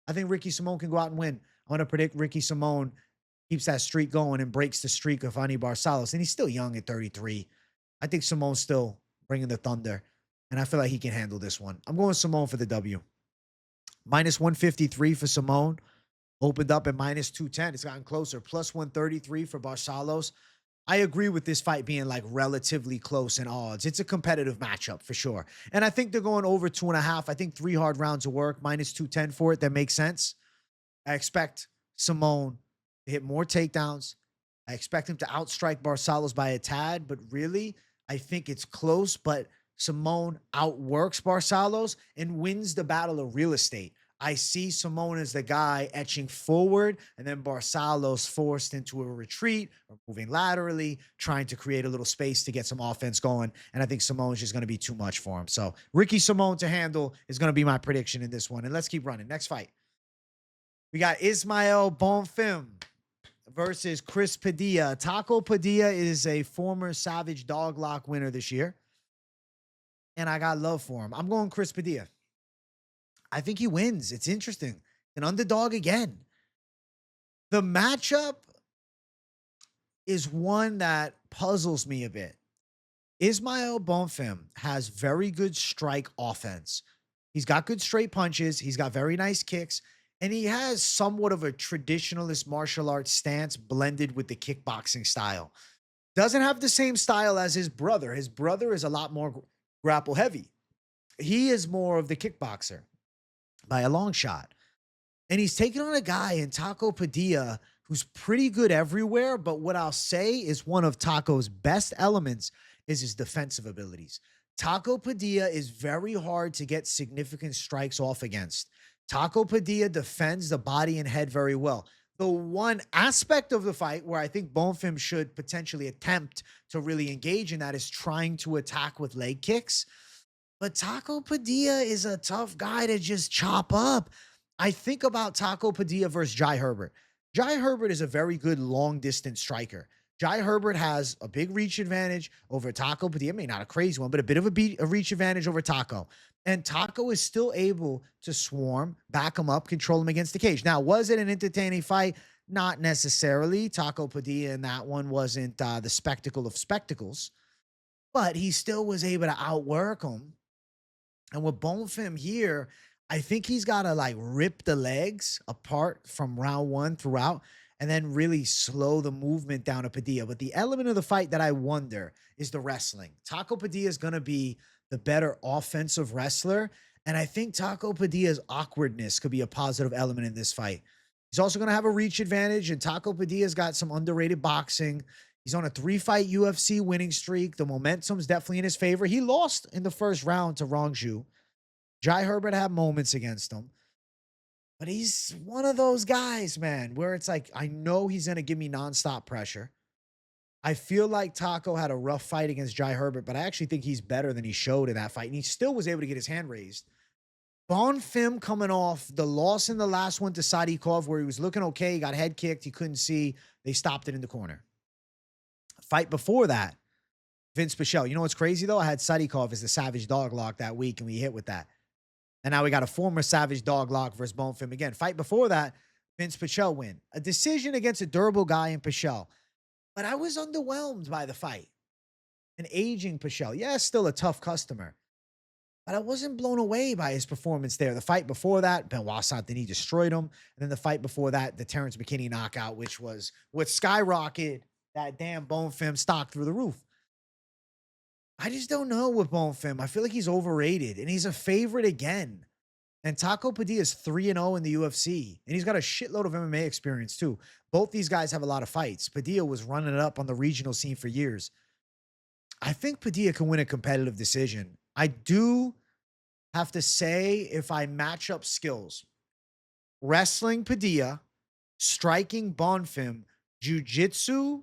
Speaker 1: I think Ricky Simón can go out and win. I'm going to predict Ricky Simón keeps that streak going and breaks the streak of Jaime Barcelos. And he's still young at 33. I think Simón's still bringing the thunder, and I feel like he can handle this one. I'm going Simón for the W. Minus 153 for Simón. Opened up at minus 210. It's gotten closer. Plus 133 for Barcelos. I agree with this fight being like relatively close in odds. It's a competitive matchup for sure. And I think they're going over 2.5. I think 3 hard rounds of work, minus 210 for it. That makes sense. I expect Simón to hit more takedowns. I expect him to outstrike Barcelos by a tad, but really, I think it's close, but Simón outworks Barcelos and wins the battle of real estate. I see Simón as the guy etching forward, and then Barcelos forced into a retreat or moving laterally, trying to create a little space to get some offense going. And I think Simón's just going to be too much for him. So Ricky Simón to handle is going to be my prediction in this one. And let's keep running. Next fight. We got Ismael Bonfim versus Chris Padilla. Taco Padilla is a former Savage Doglock winner this year, and I got love for him. I'm going Chris Padilla. I think he wins. It's interesting. An underdog again. The matchup is one that puzzles me a bit. Ismael Bonfim has very good strike offense. He's got good straight punches. He's got very nice kicks. And he has somewhat of a traditionalist martial arts stance blended with the kickboxing style. Doesn't have the same style as his brother. His brother is a lot more grapple heavy. He is more of the kickboxer by a long shot. And he's taking on a guy in Taco Padilla who's pretty good everywhere. But what I'll say is one of Taco's best elements is his defensive abilities. Taco Padilla is very hard to get significant strikes off against. Taco Padilla defends the body and head very well. The one aspect of the fight where I think Bonfim should potentially attempt to really engage in that is trying to attack with leg kicks. But Taco Padilla is a tough guy to just chop up. I think about Taco Padilla versus Jai Herbert. Jai Herbert is a very good long-distance striker. Jai Herbert has a big reach advantage over Taco Padilla. I mean, not a crazy one, but a bit of a reach advantage over Taco. And Taco is still able to swarm, back him up, control him against the cage. Now, was it an entertaining fight? Not necessarily. Taco Padilla in that one wasn't the spectacle of spectacles, but he still was able to outwork him. And with Bonfim here, I think he's got to like rip the legs apart from round one throughout and then really slow the movement down to Padilla. But the element of the fight that I wonder is the wrestling. Taco Padilla is going to be the better offensive wrestler. And I think Taco Padilla's awkwardness could be a positive element in this fight. He's also going to have a reach advantage, and Taco Padilla's got some underrated boxing. He's on a 3-fight UFC winning streak. The momentum's definitely in his favor. He lost in the first round to Rongju. Jai Herbert had moments against him. But he's one of those guys, man, where it's like, I know he's going to give me nonstop pressure. I feel like Taco had a rough fight against Jai Herbert, but I actually think he's better than he showed in that fight. And he still was able to get his hand raised. Bonfim coming off the loss in the last one to Salikhov, where he was looking okay. He got head kicked. He couldn't see. They stopped it in the corner. Fight before that, Vince Pichel. You know what's crazy, though? I had Salikhov as the Savage Dog Lock that week, and we hit with that. And now we got a former Savage Dog Lock versus Bonfim again. Fight before that, Vince Pichel win. A decision against a durable guy in Pichel. But I was underwhelmed by the fight. An aging Pichel. Yeah, still a tough customer. But I wasn't blown away by his performance there. The fight before that, Benoit Saint-Denis destroyed him. And then the fight before that, the Terrence McKinney knockout, which was what skyrocketed that damn Bonfim stock through the roof. I just don't know with Bonfim. I feel like he's overrated, and he's a favorite again. And Taco Padilla is 3-0 in the UFC, and he's got a shitload of MMA experience too. Both these guys have a lot of fights. Padilla was running it up on the regional scene for years. I think Padilla can win a competitive decision. I do have to say, if I match up skills, wrestling Padilla, striking Bonfim, jiu-jitsu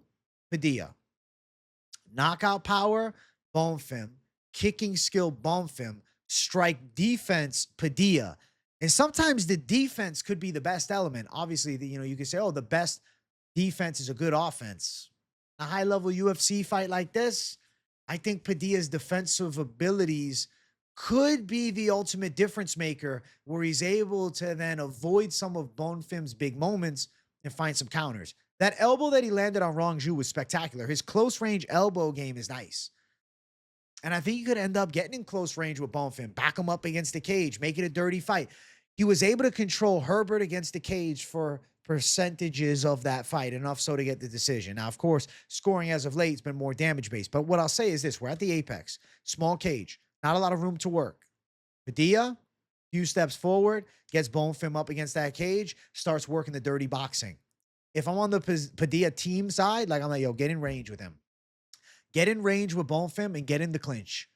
Speaker 1: Padilla, knockout power Bonfim, kicking skill Bonfim, strike defense Padilla. And sometimes the defense could be the best element. Obviously, you could say, oh, the best defense is a good offense. A high-level UFC fight like this, I think Padilla's defensive abilities could be the ultimate difference maker, where he's able to then avoid some of Bonfim's big moments and find some counters. That elbow that he landed on Rongju was spectacular. His close-range elbow game is nice. And I think he could end up getting in close range with Bonfim, back him up against the cage, make it a dirty fight. He was able to control Herbert against the cage for percentages of that fight, enough so to get the decision. Now, of course, scoring as of late has been more damage-based. But what I'll say is this. We're at the apex. Small cage. Not a lot of room to work. Padilla, few steps forward, gets Bonfim up against that cage, starts working the dirty boxing. If I'm on the Padilla team side, I'm like, yo, get in range with him. Get in range with Bonfim and get in the clinch.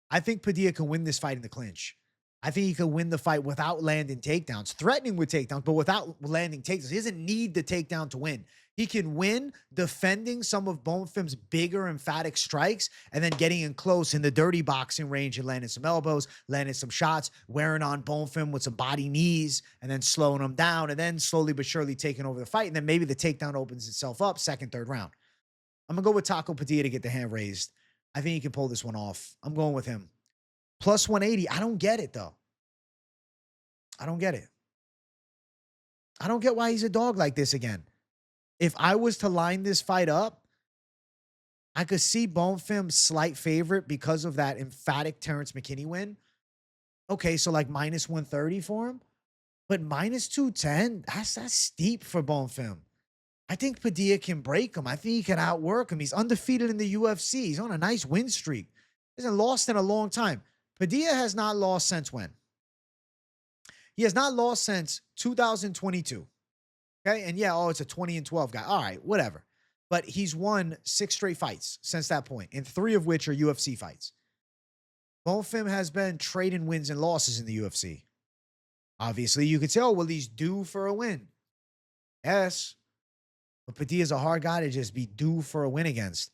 Speaker 1: I think Padilla can win this fight in the clinch. I think he can win the fight without landing takedowns, threatening with takedowns, but without landing takedowns. He doesn't need the takedown to win. He can win defending some of Bonfim's bigger, emphatic strikes and then getting in close in the dirty boxing range and landing some elbows, landing some shots, wearing on Bonfim with some body knees and then slowing him down and then slowly but surely taking over the fight. And then maybe the takedown opens itself up second, third round. I'm going to go with Taco Padilla to get the hand raised. I think he can pull this one off. I'm going with him. Plus 180. I don't get it, though. I don't get it. I don't get why he's a dog like this again. If I was to line this fight up, I could see Bonfim slight favorite because of that emphatic Terrence McKinney win. Okay, so minus 130 for him. But minus 210, that's steep for Bonfim. I think Padilla can break him. I think he can outwork him. He's undefeated in the UFC. He's on a nice win streak. He hasn't lost in a long time. Padilla has not lost since when? He has not lost since 2022. Okay? And yeah, it's a 20-12 guy. All right, whatever. But he's won 6 straight fights since that point, and 3 of which are UFC fights. Bonfim has been trading wins and losses in the UFC. Obviously, you could say, oh, well, he's due for a win. Yes. But Padilla's a hard guy to just be due for a win against.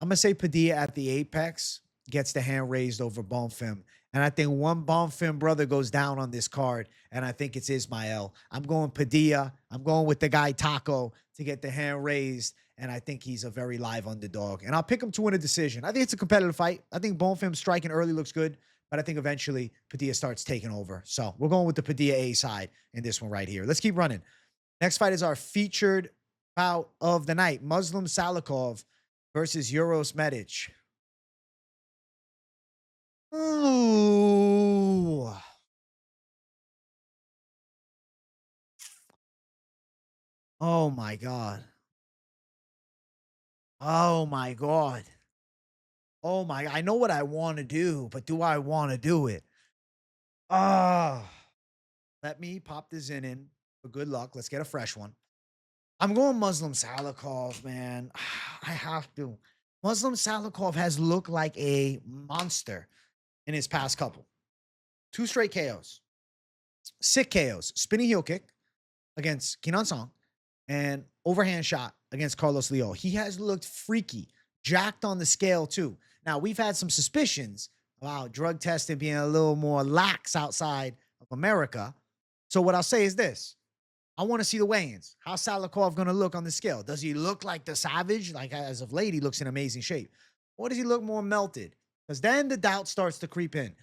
Speaker 1: I'm going to say Padilla at the apex gets the hand raised over Bonfim. And I think one Bonfim brother goes down on this card, and I think it's Ismael. I'm going Padilla. I'm going with the guy Taco to get the hand raised, and I think he's a very live underdog. And I'll pick him to win a decision. I think it's a competitive fight. I think Bonfim striking early looks good, but I think eventually Padilla starts taking over. So we're going with the Padilla A side in this one right here. Let's keep running. Next fight is our featured bout of the night. Muslim Salikhov versus Uros Medic. Ooh. Oh my God. Oh my God. Oh my, I know what I want to do, but do I want to do it? Ah. Let me pop this in for good luck. Let's get a fresh one. I'm going Muslim Salikhov, man. I have to. Muslim Salikhov has looked like a monster in his past couple. 2 straight KOs. Sick KOs. Spinning heel kick against Quiñonez and overhand shot against Carlos Leo. He has looked freaky, jacked on the scale too. Now, we've had some suspicions about drug testing being a little more lax outside of America. So what I'll say is this. I want to see the weigh-ins. How's Salikhov going to look on the scale? Does he look like the Savage? Like, as of late, he looks in amazing shape. Or does he look more melted? Because then the doubt starts to creep in.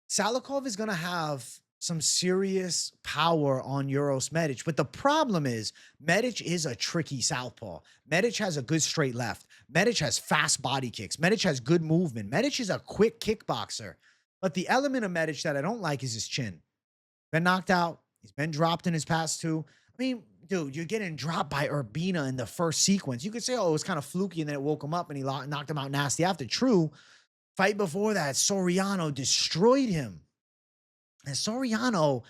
Speaker 1: Salikhov is going to have some serious power on Uros Medic. But the problem is, Medic is a tricky southpaw. Medic has a good straight left. Medic has fast body kicks. Medic has good movement. Medic is a quick kickboxer. But the element of Medic that I don't like is his chin. Been knocked out. He's been dropped in his past 2. I mean, dude, you're getting dropped by Urbina in the first sequence. You could say, oh, it was kind of fluky, and then it woke him up, and he knocked him out nasty after. True. Fight before that, Soriano destroyed him. And Soriano,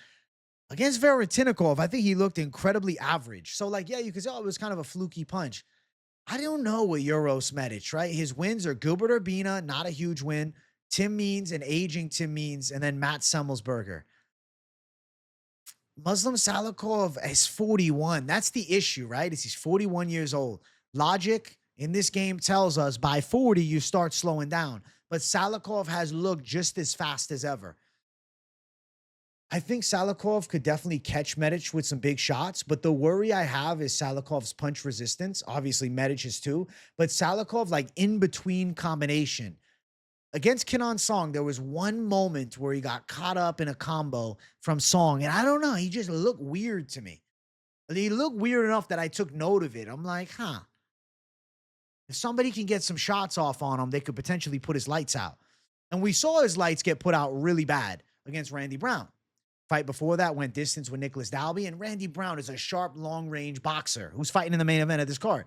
Speaker 1: against Valentin, I think he looked incredibly average. So, like, yeah, you could say, oh, it was kind of a fluky punch. I don't know with Uros Medic, right? His wins are Gilbert Urbina, not a huge win. Tim Means, an aging Tim Means, and then Matt Semmelsberger. Muslim Salikhov is 41. That's the issue, right? Is he's 41 years old. Logic in this game tells us by 40, you start slowing down. But Salikhov has looked just as fast as ever. I think Salikhov could definitely catch Medic with some big shots, but the worry I have is Salikhov's punch resistance. Obviously, Medic is too, but Salikhov, like in between combination. Against Kenan Song, there was one moment where he got caught up in a combo from Song, and I don't know, he just looked weird to me. He looked weird enough that I took note of it. I'm like, huh. If somebody can get some shots off on him, they could potentially put his lights out. And we saw his lights get put out really bad against Randy Brown. Fight before that went distance with Nicholas Dalby, and Randy Brown is a sharp, long-range boxer who's fighting in the main event of this card.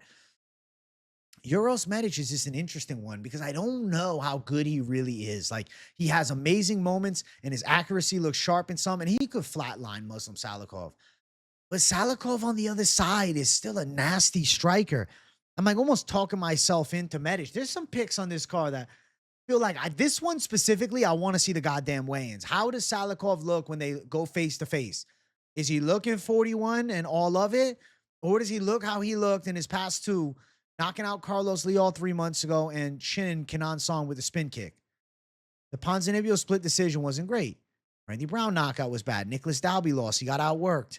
Speaker 1: Uros Medic is just an interesting one because I don't know how good he really is. Like, he has amazing moments, and his accuracy looks sharp in some, and he could flatline Muslim Salikhov. But Salikhov on the other side is still a nasty striker. I'm like almost talking myself into Medic. There's some picks on this card that feel like this one specifically, I want to see the goddamn weigh-ins. How does Salikhov look when they go face-to-face? Is he looking 41 and all of it? Or does he look how he looked in his past 2, knocking out Carlos Leal 3 months ago and chinning Kenan Song with a spin kick? The Ponzinibbio split decision wasn't great. Randy Brown knockout was bad. Nicholas Dalby lost. He got outworked.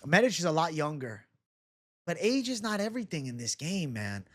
Speaker 1: Medic is a lot younger. But age is not everything in this game, man.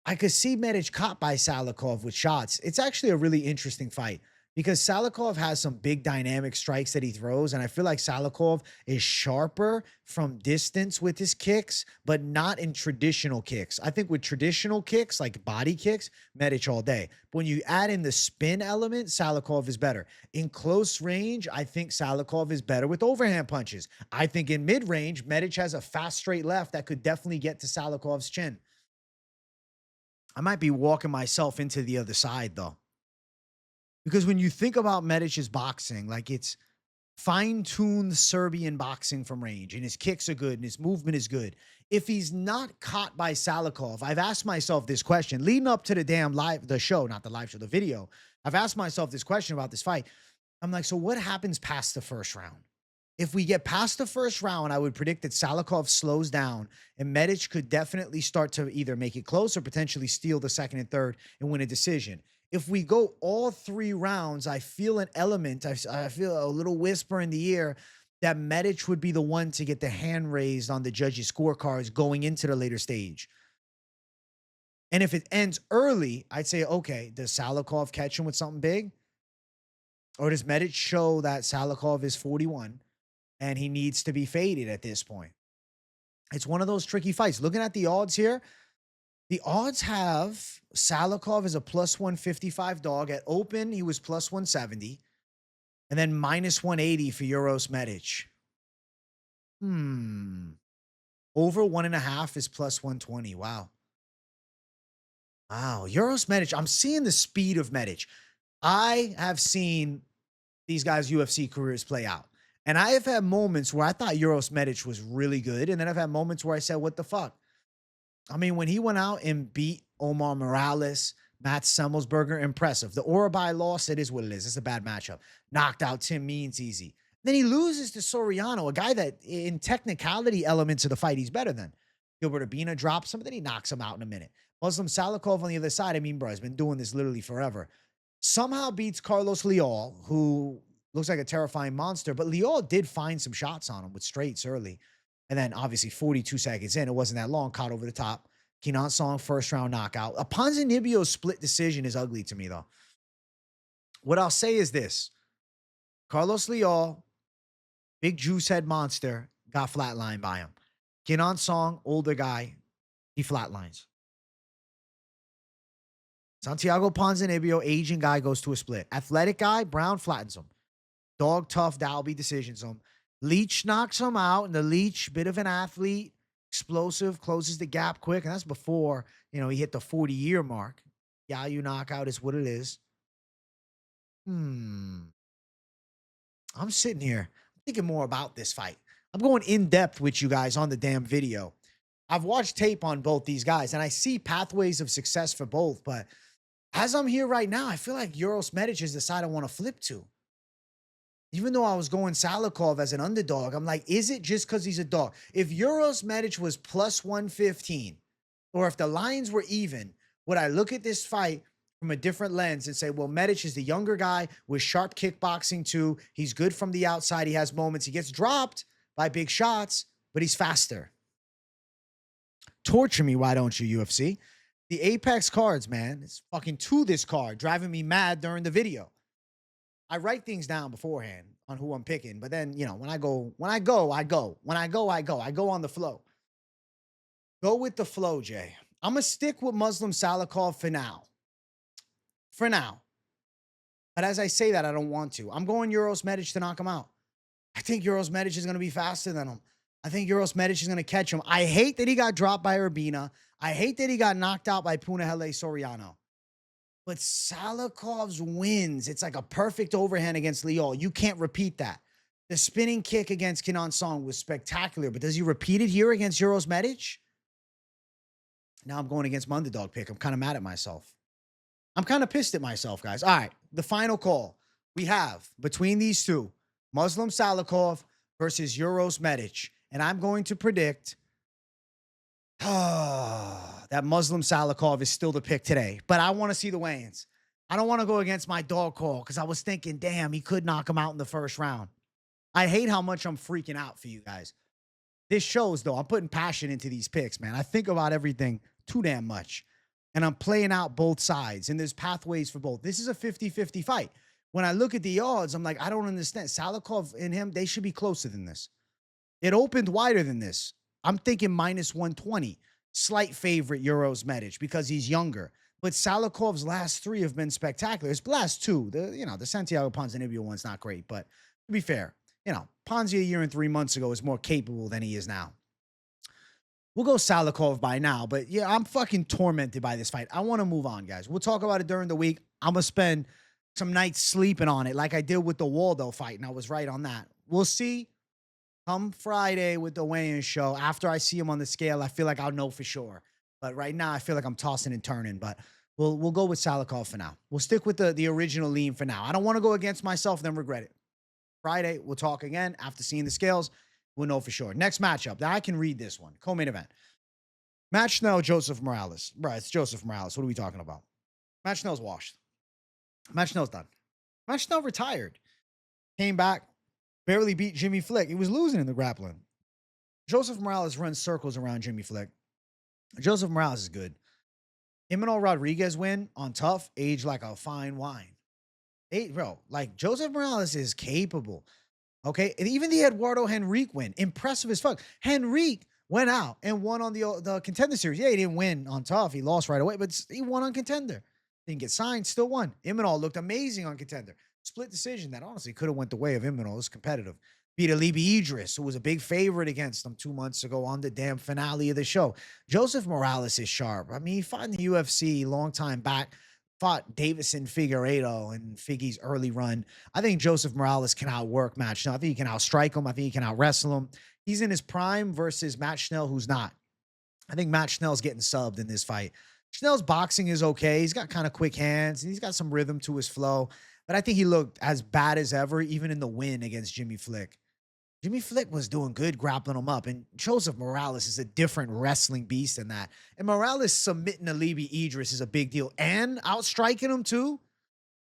Speaker 1: I could see Medic caught by Salikhov with shots. It's actually a really interesting fight because Salikhov has some big dynamic strikes that he throws, and I feel like Salikhov is sharper from distance with his kicks, but not in traditional kicks. I think with traditional kicks, like body kicks, Medic all day. But when you add in the spin element, Salikhov is better. In close range, I think Salikhov is better with overhand punches. I think in mid-range, Medic has a fast straight left that could definitely get to Salikhov's chin. I might be walking myself into the other side, though. Because when you think about Medic's boxing, like it's fine-tuned Serbian boxing from range, and his kicks are good, and his movement is good. If he's not caught by Salikhov, I've asked myself this question, leading up to the the video, I've asked myself this question about this fight. I'm like, so what happens past the first round? If we get past the first round, I would predict that Salikhov slows down and Medic could definitely start to either make it close or potentially steal the second and third and win a decision. If we go all 3 rounds, I feel an element. I feel a little whisper in the ear that Medic would be the one to get the hand raised on the judges' scorecards going into the later stage. And if it ends early, I'd say, okay, does Salikhov catch him with something big? Or does Medic show that Salikhov is 41 and he needs to be faded at this point? It's one of those tricky fights. Looking at the odds here, the odds have Salikhov as a plus 155 dog. At open, he was plus 170. And then minus 180 for Uros Medic. Over 1.5 is plus 120. Wow. Wow. Uros Medic. I'm seeing the speed of Medic. I have seen these guys' UFC careers play out. And I have had moments where I thought Uros Medic was really good. And then I've had moments where I said, what the fuck? I mean, when he went out and beat Omar Morales, Matt Semmelsberger, impressive. The Urabai loss, it is what it is. It's a bad matchup. Knocked out Tim Means easy. Then he loses to Soriano, a guy that in technicality elements of the fight, he's better than. Gilbert Urbina drops him, then he knocks him out in a minute. Muslim Salikhov on the other side, I mean, bro, has been doing this literally forever. Somehow beats Carlos Leal, who looks like a terrifying monster, but Leal did find some shots on him with straights early. And then obviously 42 seconds in, it wasn't that long, caught over the top. Quiñonez Song, first round knockout. A Ponzinibbio split decision is ugly to me, though. What I'll say is this. Carlos Leal, big juice head monster, got flatlined by him. Quiñonez Song, older guy, he flatlines. Santiago Ponzinibbio, aging guy, goes to a split. Athletic guy, Brown flattens him. Dog tough, Dalby decisions him. Leach knocks him out, and the Leach, bit of an athlete, explosive, closes the gap quick, and that's before, he hit the 40-year mark. Yayu knockout is what it is. I'm sitting here thinking more about this fight. I'm going in-depth with you guys on the damn video. I've watched tape on both these guys, and I see pathways of success for both, but as I'm here right now, I feel like Uros Medic is the side I want to flip to. Even though I was going Salikhov as an underdog, I'm like, is it just because he's a dog? If Uros Medic was plus 115, or if the lines were even, would I look at this fight from a different lens and say, well, Medic is the younger guy with sharp kickboxing too. He's good from the outside. He has moments. He gets dropped by big shots, but he's faster. Torture me, why don't you, UFC? The Apex cards, man, it's fucking to this card, driving me mad during the video. I write things down beforehand on who I'm picking, but then, when I go. When I go on the flow. Go with the flow, Jay. I'm going to stick with Muslim Salikhov for now. But as I say that, I don't want to. I'm going Uros Medic to knock him out. I think Uros Medic is going to be faster than him. I think Uros Medic is going to catch him. I hate that he got dropped by Urbina. I hate that he got knocked out by Punahele Soriano. But Salikhov's wins, it's like a perfect overhand against Leal. You can't repeat that. The spinning kick against Quiñonez Song was spectacular, but does he repeat it here against Uros Medic? Now I'm going against my underdog pick. I'm kind of mad at myself. I'm kind of pissed at myself, guys. All right, the final call we have between these two, Muslim Salikhov versus Uros Medic. And I'm going to predict that Muslim Salikhov is still the pick today. But I want to see the weigh-ins. I don't want to go against my dog call because I was thinking, damn, he could knock him out in the first round. I hate how much I'm freaking out for you guys. This shows, though, I'm putting passion into these picks, man. I think about everything too damn much. And I'm playing out both sides. And there's pathways for both. This is a 50-50 fight. When I look at the odds, I'm like, I don't understand. Salikhov and him, they should be closer than this. It opened wider than this. I'm thinking minus 120. Slight favorite Uros Medic because he's younger. But Salikhov's last 3 have been spectacular. His last 2, the Santiago Ponzinibbio one's not great. But to be fair, Ponzi a year and 3 months ago is more capable than he is now. We'll go Salikhov by now. But yeah, I'm fucking tormented by this fight. I want to move on, guys. We'll talk about it during the week. I'm going to spend some nights sleeping on it like I did with the Waldo fight. And I was right on that. We'll see. Come Friday with the weigh-in show, after I see him on the scale, I feel like I'll know for sure. But right now, I feel like I'm tossing and turning. But we'll go with Salikhov for now. We'll stick with the original lean for now. I don't want to go against myself, then regret it. Friday, we'll talk again. After seeing the scales, we'll know for sure. Next matchup. Now, I can read this one. Co-main event. Matt Schnell, Joseph Morales. Right, it's Joseph Morales. What are we talking about? Matt Schnell's washed. Matt Schnell's done. Matt Schnell retired. Came back, barely beat Jimmy Flick. He was losing in the grappling. Joseph Morales runs circles around Jimmy Flick. Joseph Morales is good. Imanol Rodriguez win on tough, aged like a fine wine. Bro, like Joseph Morales is capable. Okay. And even the Eduardo Henrique win, impressive as fuck. Henrique went out and won on the contender series. Yeah, he didn't win on tough. He lost right away, but he won on contender. Didn't get signed, still won. Imanol looked amazing on contender. Split decision that honestly could have went the way of Imanol. It was competitive. Beat Alibi Idris, who was a big favorite against him 2 months ago on the damn finale of the show. Joseph Morales is sharp. I mean, he fought in the UFC a long time back. Fought Davison Figueiredo in Figgy's early run. I think Joseph Morales can outwork Matt Schnell. I think he can outstrike him. I think he can outwrestle him. He's in his prime versus Matt Schnell, who's not. I think Matt Schnell's getting subbed in this fight. Schnell's boxing is okay. He's got kind of quick hands, and he's got some rhythm to his flow. But I think he looked as bad as ever, even in the win against Jimmy Flick. Jimmy Flick was doing good grappling him up, and Joseph Morales is a different wrestling beast than that. And Morales submitting Alibi Idris is a big deal, and outstriking him too.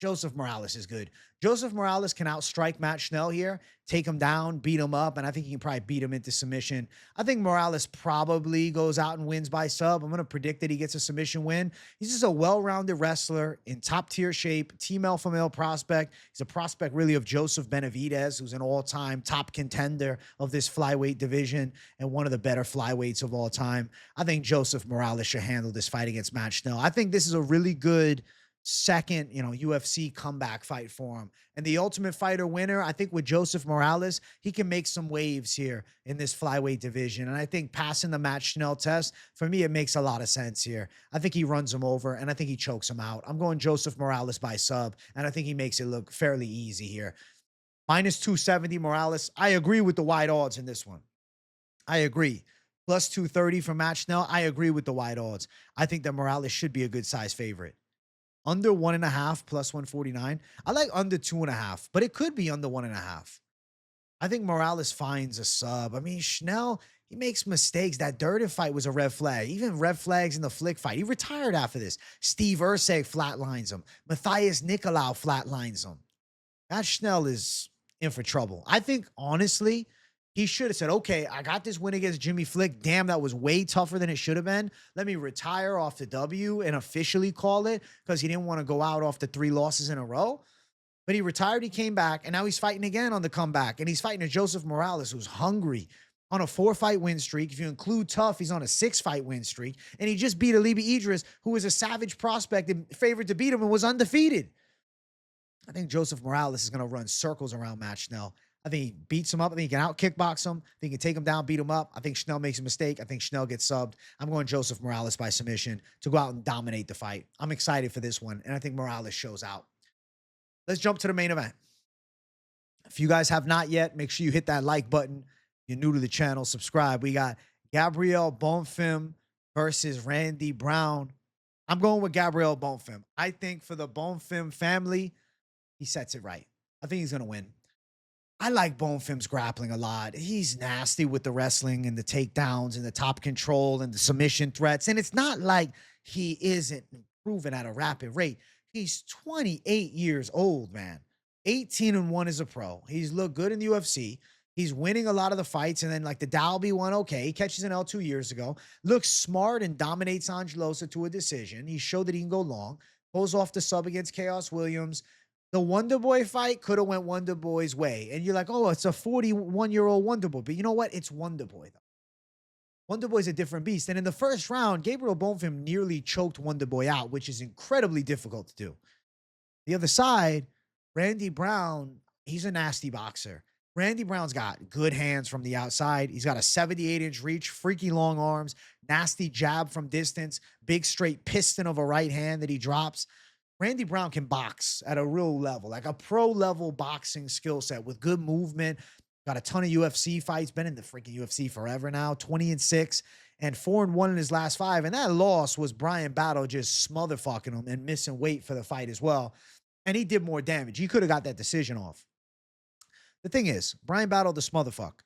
Speaker 1: Joseph Morales is good. Joseph Morales can outstrike Matt Schnell here, take him down, beat him up, and I think he can probably beat him into submission. I think Morales probably goes out and wins by sub. I'm going to predict that he gets a submission win. He's just a well-rounded wrestler in top-tier shape, team alpha male prospect. He's a prospect really of Joseph Benavidez, who's an all-time top contender of this flyweight division and one of the better flyweights of all time. I think Joseph Morales should handle this fight against Matt Schnell. I think this is a really good second, UFC comeback fight for him. And the Ultimate Fighter winner, I think with Joseph Morales, he can make some waves here in this flyweight division. And I think passing the Matt Schnell test, for me, it makes a lot of sense here. I think he runs him over, and I think he chokes him out. I'm going Joseph Morales by sub, and I think he makes it look fairly easy here. Minus 270 Morales. I agree with the wide odds in this one. I agree. Plus 230 for Matt Schnell. I agree with the wide odds. I think that Morales should be a good size favorite. Under 1.5 plus 149. I like under 2.5, but it could be under 1.5. I think Morales finds a sub. I mean, Schnell, he makes mistakes. That Durden fight was a red flag. Even red flags in the Flick fight. He retired after this. Steve Urseg flatlines him. Matthias Nicolau flatlines him. Matt Schnell is in for trouble. I think, honestly, he should have said, okay, I got this win against Jimmy Flick. Damn, that was way tougher than it should have been. Let me retire off the W and officially call it, because he didn't want to go out off the 3 losses in a row. But he retired, he came back, and now he's fighting again on the comeback. And he's fighting a Joseph Morales who's hungry on a 4-fight win streak. If you include tough, he's on a 6-fight win streak. And he just beat Alibi Idris, who was a savage prospect and favored to beat him and was undefeated. I think Joseph Morales is going to run circles around Matt Schnell. I think he beats him up. I think he can out-kickbox him. I think he can take him down, beat him up. I think Schnell makes a mistake. I think Schnell gets subbed. I'm going Joseph Morales by submission to go out and dominate the fight. I'm excited for this one, and I think Morales shows out. Let's jump to the main event. If you guys have not yet, make sure you hit that like button. If you're new to the channel, subscribe. We got Gabriel Bonfim versus Randy Brown. I'm going with Gabriel Bonfim. I think for the Bonfim family, he sets it right. I think he's going to win. I like Bonfim's grappling a lot. He's nasty with the wrestling and the takedowns and the top control and the submission threats. And it's not like he isn't improving at a rapid rate. He's 28 years old, man. 18-1 as a pro. He's looked good in the UFC. He's winning a lot of the fights. And then like the Dalby one, okay, he catches an L 2 years ago. Looks smart and dominates Angelosa to a decision. He showed that he can go long. Pulls off the sub against Chaos Williams. The Wonder Boy fight could have went Wonder Boy's way. And you're like, oh, it's a 41-year-old Wonder Boy. But you know what? It's Wonder Boy, though. Wonder Boy's a different beast. And in the first round, Gabriel Bonfim nearly choked Wonder Boy out, which is incredibly difficult to do. The other side, Randy Brown, he's a nasty boxer. Randy Brown's got good hands from the outside. He's got a 78-inch reach, freaky long arms, nasty jab from distance, big straight piston of a right hand that he drops. Randy Brown can box at a real level, like a pro-level boxing skill set with good movement. Got a ton of UFC fights, been in the freaking UFC forever now, 20-6 and 4-1 in his last 5. And that loss was Brian Battle just smotherfucking him and missing weight for the fight as well. And he did more damage. He could have got that decision off. The thing is, Brian Battle the smotherfuck.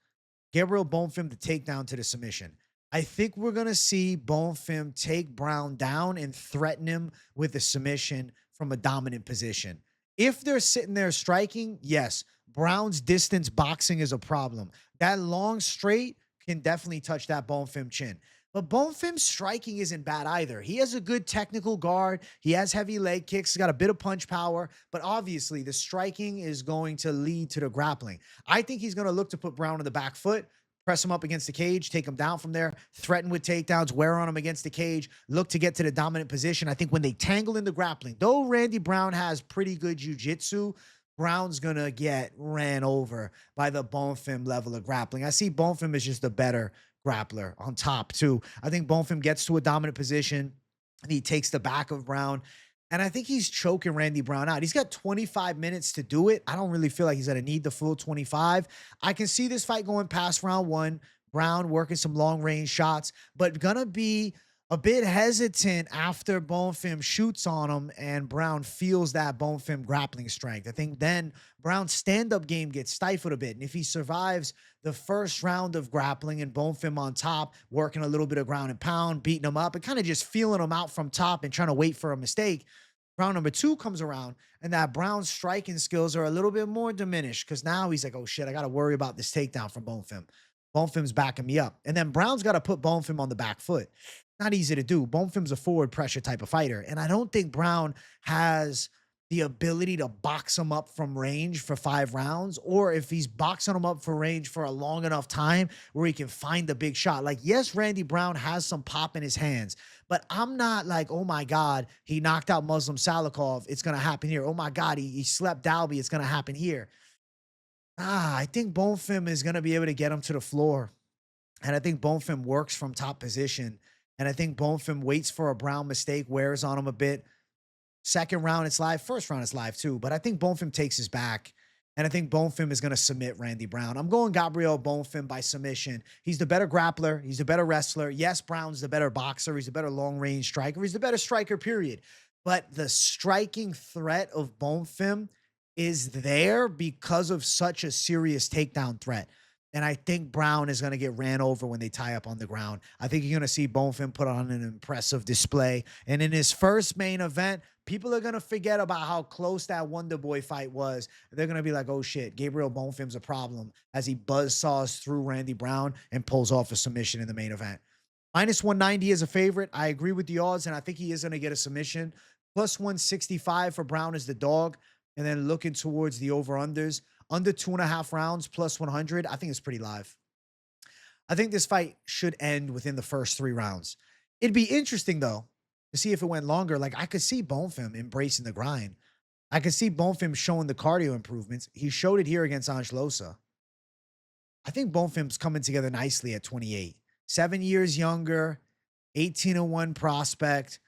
Speaker 1: Gabriel Bonfim the takedown to the submission. I think we're going to see Bonfim take Brown down and threaten him with a submission from a dominant position. If they're sitting there striking, yes, Brown's distance boxing is a problem. That long straight can definitely touch that Bonfim chin. But Bonfim's striking isn't bad either. He has a good technical guard. He has heavy leg kicks. He's got a bit of punch power. But obviously, the striking is going to lead to the grappling. I think he's going to look to put Brown on the back foot, press him up against the cage, take him down from there, threaten with takedowns, wear on him against the cage, look to get to the dominant position. I think when they tangle in the grappling, though Randy Brown has pretty good jiu-jitsu, Brown's going to get ran over by the Bonfim level of grappling. I see Bonfim as just a better grappler on top too. I think Bonfim gets to a dominant position and he takes the back of Brown. And I think he's choking Randy Brown out. He's got 25 minutes to do it. I don't really feel like he's going to need the full 25. I can see this fight going past round one. Brown working some long range shots, but going to be a bit hesitant after Bonfim shoots on him and Brown feels that Bonfim grappling strength. I think then Brown's stand-up game gets stifled a bit. And if he survives the first round of grappling and Bonfim on top, working a little bit of ground and pound, beating him up and kind of just feeling him out from top and trying to wait for a mistake, round number two comes around and that Brown's striking skills are a little bit more diminished because now he's like, oh shit, I got to worry about this takedown from Bonfim. Bonfim's backing me up. And then Brown's got to put Bonfim on the back foot. Not easy to do. Bonfim's a forward pressure type of fighter. And I don't think Brown has the ability to box him up from range for 5 rounds, or if he's boxing him up for range for a long enough time where he can find the big shot. Like, yes, Randy Brown has some pop in his hands, but I'm not like, oh my God, he knocked out Muslim Salikhov. It's going to happen here. Oh my God, he slept Dalby. It's going to happen here. I think Bonfim is going to be able to get him to the floor. And I think Bonfim works from top position. And I think Bonfim waits for a Brown mistake, wears on him a bit. Second round, it's live. First round, it's live too. But I think Bonfim takes his back. And I think Bonfim is going to submit Randy Brown. I'm going Gabriel Bonfim by submission. He's the better grappler. He's the better wrestler. Yes, Brown's the better boxer. He's the better long-range striker. He's the better striker, period. But the striking threat of Bonfim is there because of such a serious takedown threat. And I think Brown is going to get ran over when they tie up on the ground. I think you're going to see Bonfim put on an impressive display. And in his first main event, people are going to forget about how close that Wonder Boy fight was. They're going to be like, oh shit, Gabriel Bonfim's a problem, as he buzzsaws through Randy Brown and pulls off a submission in the main event. Minus 190 is a favorite. I agree with the odds, and I think he is going to get a submission. Plus 165 for Brown is the dog. And then looking towards the over-unders, under 2.5 rounds, plus 100, I think it's pretty live. I think this fight should end within the first 3 rounds. It'd be interesting, though, to see if it went longer. Like, I could see Bonfim embracing the grind. I could see Bonfim showing the cardio improvements. He showed it here against Angelosa. I think Bonfim's coming together nicely at 28. 7 years younger, 18-1 prospect.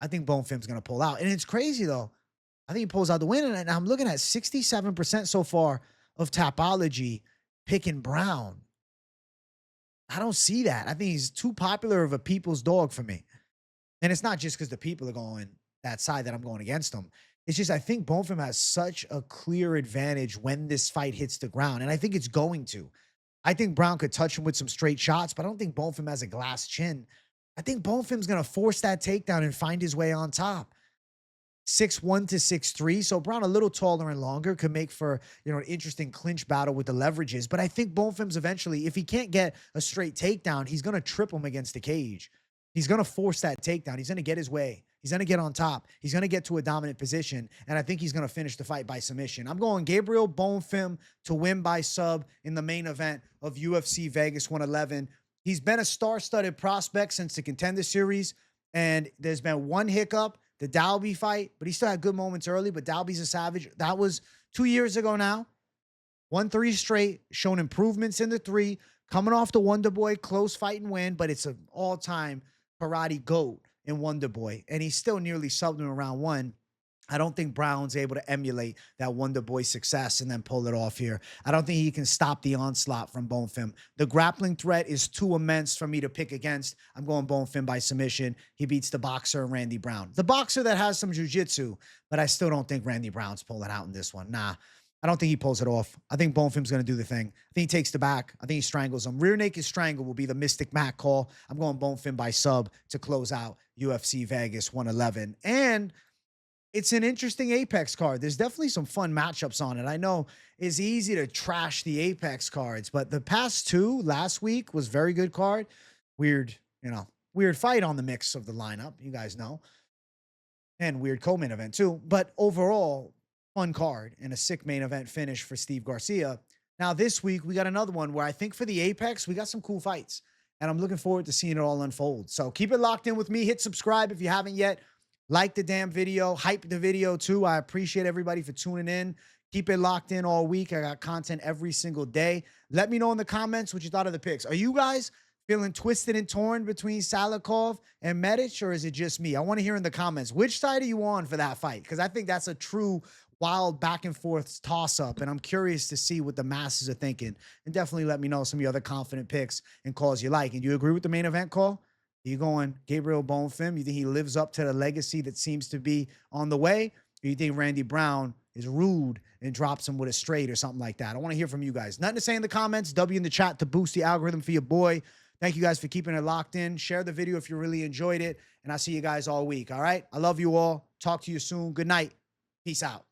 Speaker 1: I think Bonfim's going to pull out. And it's crazy, though. I think he pulls out the win, and I'm looking at 67% so far of Tapology picking Brown. I don't see that. I think he's too popular of a people's dog for me. And it's not just because the people are going that side that I'm going against them. It's just I think Bonfim has such a clear advantage when this fight hits the ground, and I think it's going to. I think Brown could touch him with some straight shots, but I don't think Bonfim has a glass chin. I think Bonfim's going to force that takedown and find his way on top. 6'1" to 6'3", so Brown a little taller and longer could make for, you know, an interesting clinch battle with the leverages. But I think Bonfim's eventually, if he can't get a straight takedown, he's going to trip him against the cage. He's going to force that takedown. He's going to get his way. He's going to get on top. He's going to get to a dominant position, and I think he's going to finish the fight by submission. I'm going Gabriel Bonfim to win by sub in the main event of UFC Vegas 111. He's been a star-studded prospect since the Contender Series, and there's been one hiccup, the Dalby fight, but he still had good moments early, but Dalby's a savage. That was 2 years ago now. Won 3 straight, shown improvements in the 3, coming off the Wonder Boy close fight and win, but it's an all-time karate GOAT in Wonder Boy, and he's still nearly subbed him in round 1. I don't think Brown's able to emulate that Wonder Boy success and then pull it off here. I don't think he can stop the onslaught from Bonfim. The grappling threat is too immense for me to pick against. I'm going Bonfim by submission. He beats the boxer, Randy Brown. The boxer that has some jiu-jitsu, but I still don't think Randy Brown's pulling out in this one. Nah, I don't think he pulls it off. I think Bonfim's going to do the thing. I think he takes the back. I think he strangles him. Rear naked strangle will be the Mystic Mac call. I'm going Bonfim by sub to close out UFC Vegas 111. And It's an interesting Apex card. There's definitely some fun matchups on it. I know it's easy to trash the Apex cards, but the past two, last week was very good card. Weird, weird fight on the mix of the lineup. You guys know. And weird co-main event too. But overall, fun card and a sick main event finish for Steve Garcia. Now this week, we got another one where I think for the Apex, we got some cool fights. And I'm looking forward to seeing it all unfold. So keep it locked in with me. Hit subscribe if you haven't yet. Like the damn video. Hype the video too. I appreciate everybody for tuning in. Keep it locked in all week. I got content every single day. Let me know in the comments what you thought of the picks. Are you guys feeling twisted and torn between Salikhov and Medic, or is it just me? I want to hear in the comments, which side are you on for that fight? Because I think that's a true wild back and forth toss-up, and I'm curious to see what the masses are thinking. And definitely let me know some of your other confident picks and calls you like. And do you agree with the main event call? Are you going Gabriel Bonfim? You think he lives up to the legacy that seems to be on the way? Or you think Randy Brown is rude and drops him with a straight or something like that? I want to hear from you guys. Nothing to say in the comments. W in the chat to boost the algorithm for your boy. Thank you guys for keeping it locked in. Share the video if you really enjoyed it. And I'll see you guys all week. All right? I love you all. Talk to you soon. Good night. Peace out.